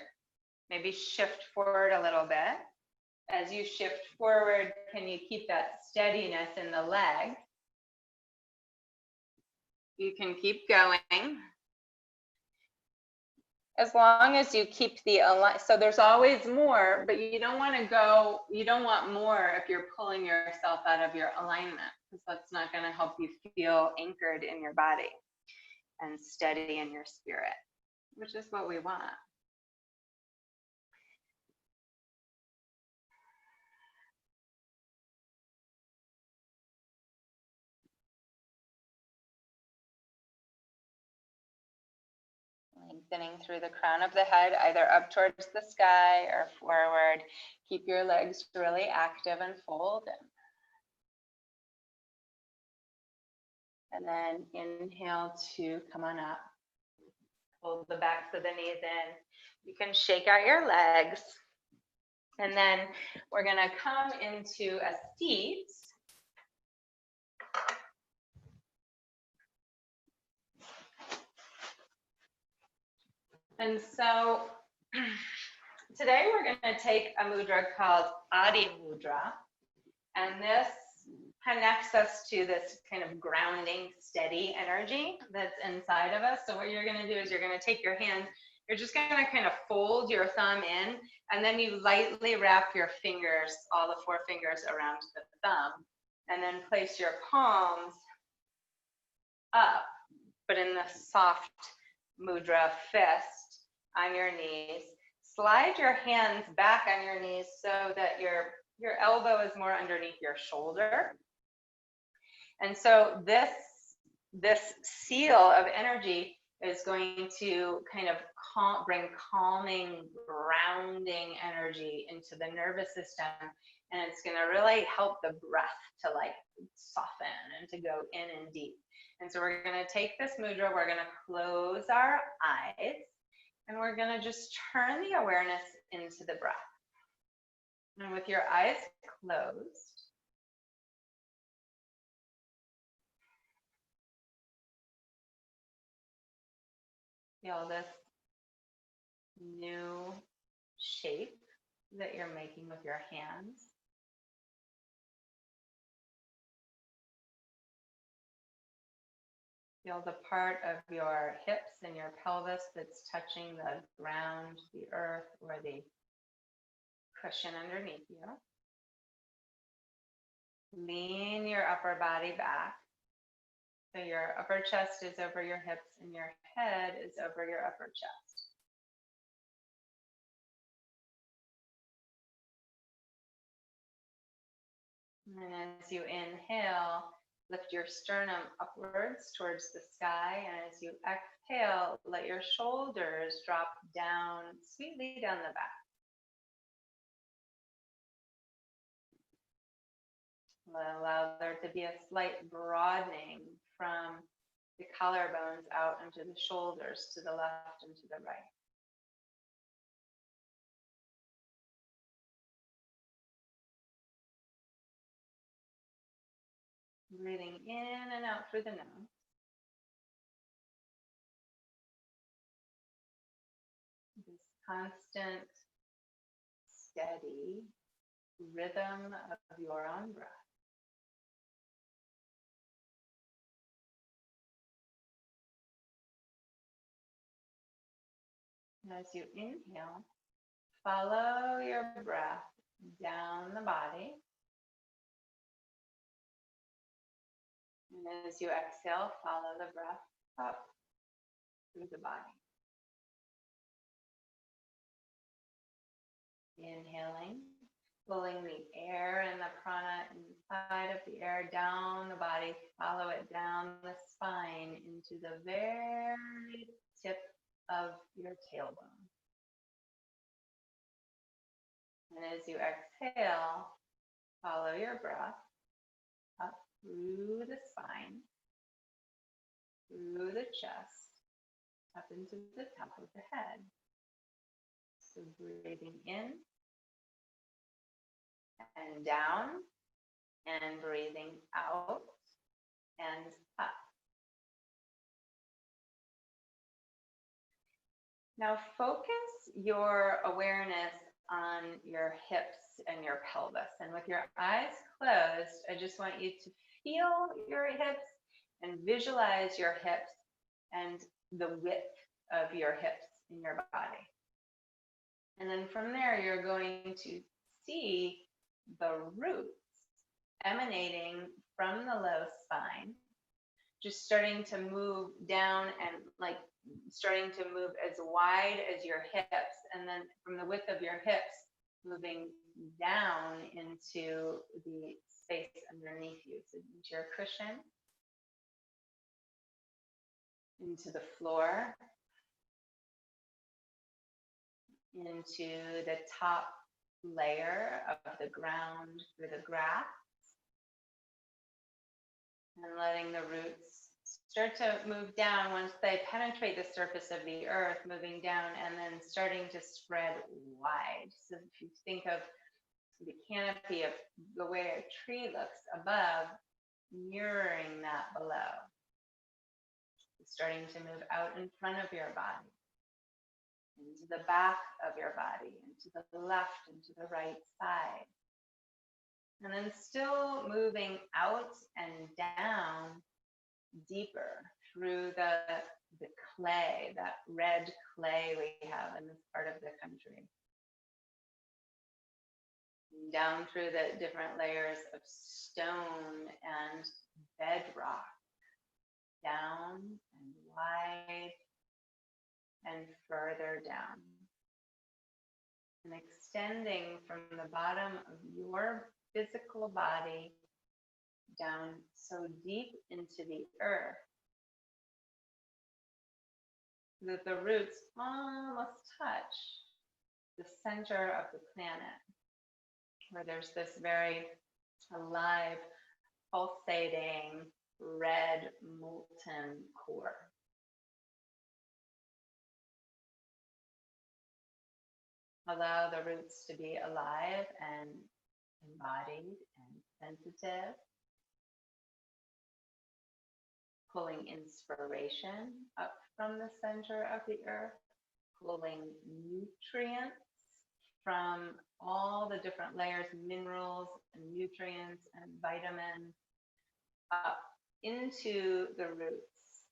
Maybe shift forward a little bit. As you shift forward, can you keep that steadiness in the leg? You can keep going. As long as you keep the alignment. So there's always more, but you don't want to go, you don't want more if you're pulling yourself out of your alignment, because that's not going to help you feel anchored in your body and steady in your spirit, which is what we want. lengthening through the crown of the head, either up towards the sky or forward. Keep your legs really active and fold. And then inhale to come on up. Hold the backs of the knees in. You can shake out your legs. And then we're going to come into a seat. And so today we're going to take a mudra called Adi Mudra. And this connects us to this kind of grounding, steady energy that's inside of us. So what you're going to do is you're going to take your hand, you're just going to kind of fold your thumb in, and then you lightly wrap your fingers, all the 4 fingers around the thumb, and then place your palms up, but in the soft mudra fist on your knees. Slide your hands back on your knees so that your elbow is more underneath your shoulder. And so this seal of energy is going to kind of bring calming, grounding energy into the nervous system. And it's going to really help the breath to like soften and to go in and deep. And so we're going to take this mudra, we're going to close our eyes, and we're going to just turn the awareness into the breath. And with your eyes closed, feel this new shape that you're making with your hands. Feel the part of your hips and your pelvis that's touching the ground, the earth, or the cushion underneath you. Lean your upper body back. So your upper chest is over your hips and your head is over your upper chest. And as you inhale, lift your sternum upwards towards the sky. And as you exhale, let your shoulders drop down, sweetly down the back. Allow there to be a slight broadening from the collarbones out into the shoulders, to the left and to the right. Breathing in and out through the nose. This constant, steady rhythm of your own breath. And as you inhale, follow your breath down the body. And as you exhale, follow the breath up through the body. Inhaling, pulling the air and the prana inside of the air down the body. Follow it down the spine into the very tip of your tailbone. And as you exhale, follow your breath up through the spine, through the chest, up into the top of the head. So breathing in and down, and breathing out and up. Now focus your awareness on your hips and your pelvis. And with your eyes closed, I just want you to feel your hips and visualize your hips and the width of your hips in your body. And then from there, you're going to see the roots emanating from the low spine, just starting to move down and like starting to move as wide as your hips, and then from the width of your hips, moving down into the space underneath you, so into your cushion, into the floor, into the top layer of the ground through the grass, and letting the roots start to move down once they penetrate the surface of the earth, moving down and then starting to spread wide. So if you think of the canopy of the way a tree looks above, mirroring that below, starting to move out in front of your body, into the back of your body, into the left, into the right side. And then still moving out and down deeper through the clay, that red clay we have in this part of the country. Down through the different layers of stone and bedrock, down and wide and further down. And extending from the bottom of your physical body down so deep into the earth that the roots almost touch the center of the planet, where there's this very alive, pulsating, red, molten core. Allow the roots to be alive and embodied and sensitive, pulling inspiration up from the center of the earth, pulling nutrients from all the different layers, minerals and nutrients and vitamins up into the roots,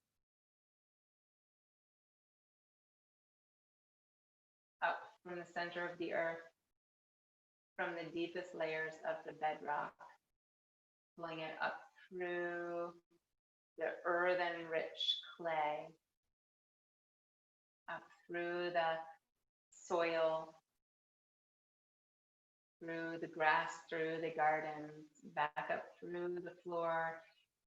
up from the center of the earth, from the deepest layers of the bedrock, pulling it up through the earthen rich clay, up through the soil, through the grass, through the gardens, back up through the floor,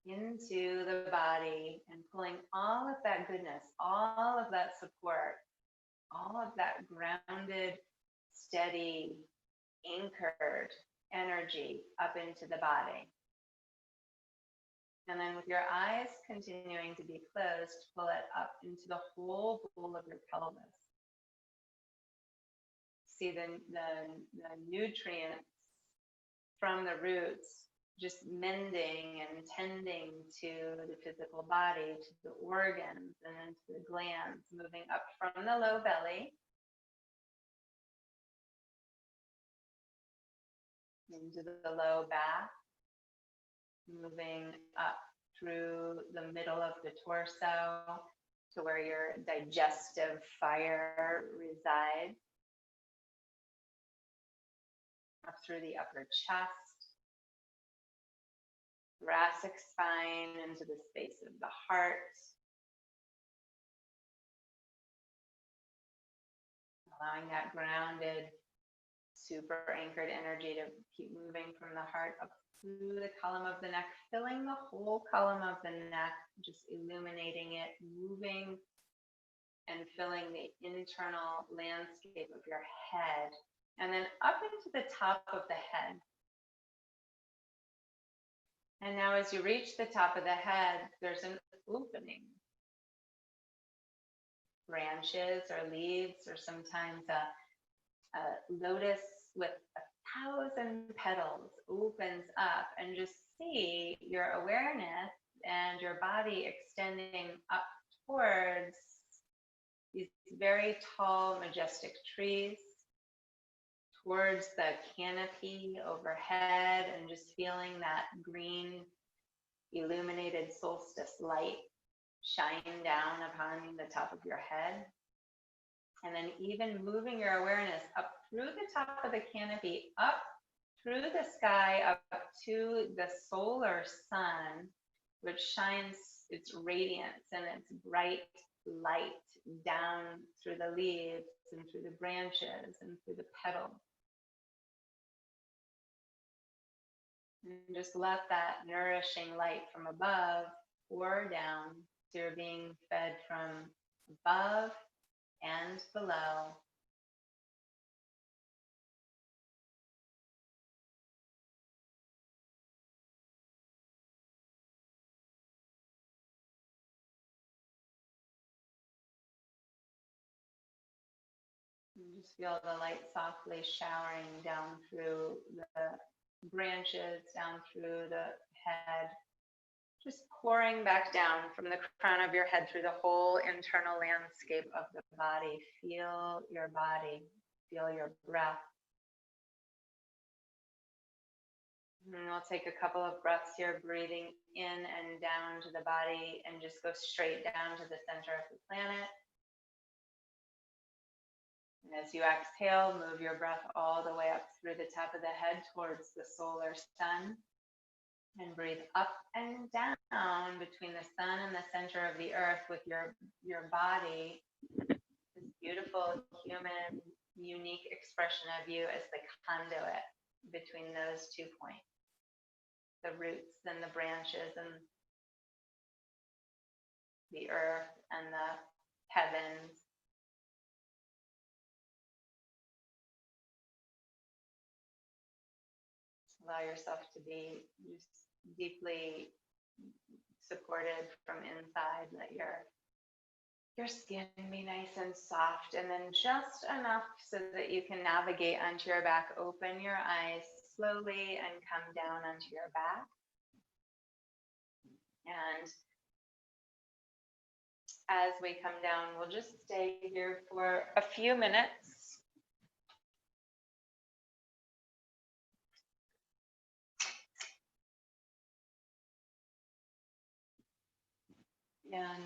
into the body, and pulling all of that goodness, all of that support, all of that grounded, steady, anchored energy up into the body. And then with your eyes continuing to be closed, pull it up into the whole bowl of your pelvis. See the nutrients from the roots just mending and tending to the physical body, to the organs and to the glands, moving up from the low belly into the low back, moving up through the middle of the torso to where your digestive fire resides, up through the upper chest, thoracic spine into the space of the heart, allowing that grounded, super anchored energy to keep moving from the heart up through the column of the neck, filling the whole column of the neck, just illuminating it, moving and filling the internal landscape of your head, and then up into the top of the head. And now as you reach the top of the head, there's an opening. Branches or leaves, or sometimes a lotus with 1,000 petals opens up, and just see your awareness and your body extending up towards these very tall, majestic trees, towards the canopy overhead, and just feeling that green illuminated solstice light shine down upon the top of your head. And then even moving your awareness up through the top of the canopy, up through the sky, up to the solar sun, which shines its radiance and its bright light down through the leaves and through the branches and through the petals. And just let that nourishing light from above pour down, so you're being fed from above and below, Just feel the light softly showering down through the branches, down through the head, just pouring back down from the crown of your head through the whole internal landscape of the body. Feel your body, feel your breath. And we'll take a couple of breaths here, breathing in and down to the body, and just go straight down to the center of the planet. And as you exhale, move your breath all the way up through the top of the head towards the solar sun. And breathe up and down between the sun and the center of the earth with your body. This beautiful human, unique expression of you as the conduit between those 2 points. The roots and the branches and the earth and the heavens. Allow yourself to be just deeply supported from inside. Let your skin be nice and soft, and then just enough so that you can navigate onto your back. Open your eyes slowly and come down onto your back. And as we come down, we'll just stay here for a few minutes. And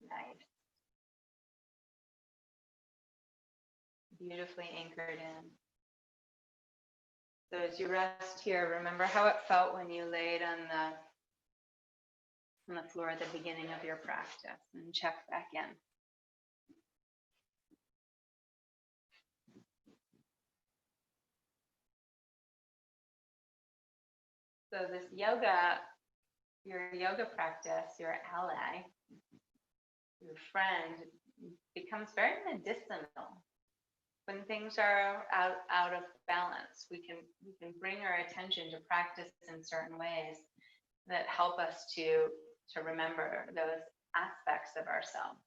nice. Beautifully anchored in. So as you rest here, remember how it felt when you laid on the floor at the beginning of your practice, and check back in. So this yoga, your yoga practice, your ally, your friend, becomes very medicinal. When things are out of balance, we can bring our attention to practice in certain ways that help us to remember those aspects of ourselves,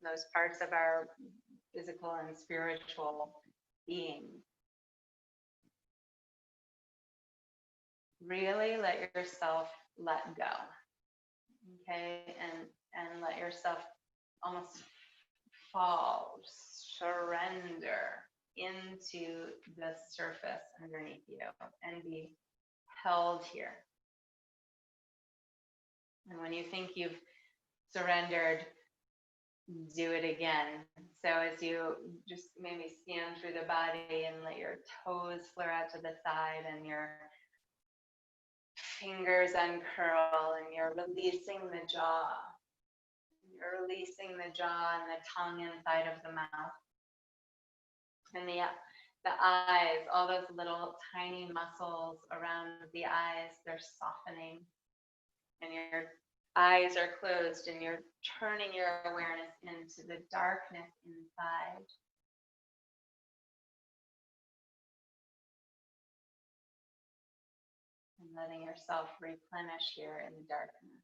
those parts of our physical and spiritual being. Really let yourself let go, okay, and let yourself almost fall, surrender into the surface underneath you and be held here. And when you think you've surrendered, do it again. So as you just maybe scan through the body and let your toes flare out to the side and your fingers uncurl, and you're releasing the jaw. You're releasing the jaw and the tongue inside of the mouth. And the eyes, all those little tiny muscles around the eyes, they're softening. And your eyes are closed, and you're turning your awareness into the darkness inside. And letting yourself replenish here in the darkness.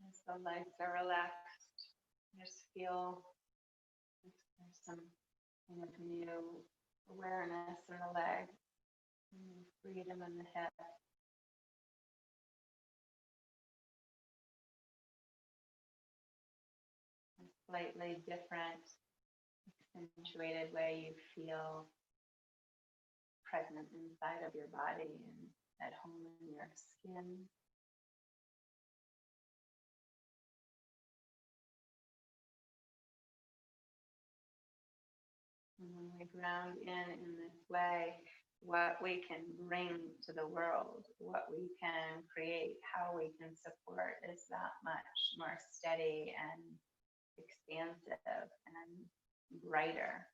As the legs are relaxed, just feel there's some kind of new awareness in the leg, freedom in the hip. A slightly different, accentuated way you feel present inside of your body and at home in your skin. And when we ground in this way, what we can bring to the world, what we can create, how we can support is that much more steady and expansive and brighter.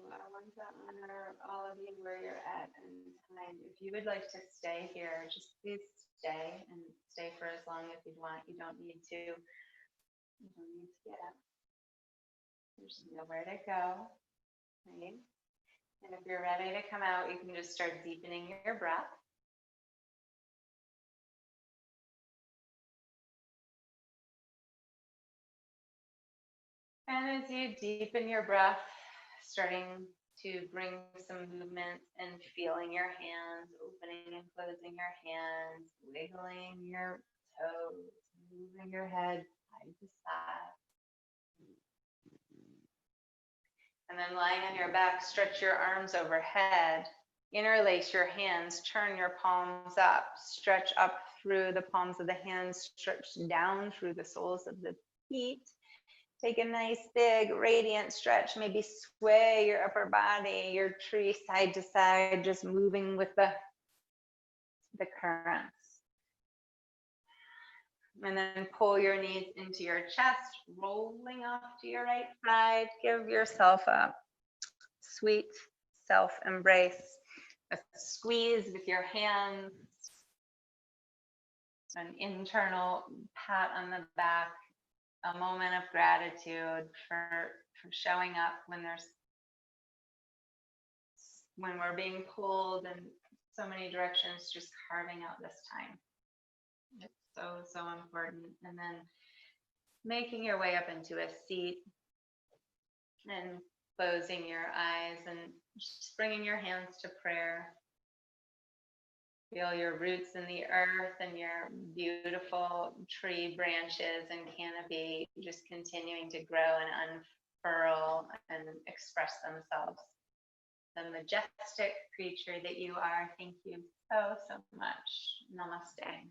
I want to honor all of you where you're at in time. If you would like to stay here, just please stay and stay for as long as you want. You don't need to. You don't need to get up. There's nowhere to go. Right? And if you're ready to come out, you can just start deepening your breath. And as you deepen your breath, starting to bring some movement and feeling your hands, opening and closing your hands, wiggling your toes, moving your head side to side. And then lying on your back, stretch your arms overhead, interlace your hands, turn your palms up, stretch up through the palms of the hands, stretch down through the soles of the feet. Take a nice big radiant stretch, maybe sway your upper body, your tree side to side, just moving with the currents. And then pull your knees into your chest, rolling off to your right side. Give yourself a sweet self-embrace, a squeeze with your hands, an internal pat on the back, a moment of gratitude for showing up when we're being pulled in so many directions, just carving out this time. It's so important. And then making your way up into a seat and closing your eyes and just bringing your hands to prayer. Feel your roots in the earth and your beautiful tree branches and canopy just continuing to grow and unfurl and express themselves. The majestic creature that you are, thank you so much. Namaste.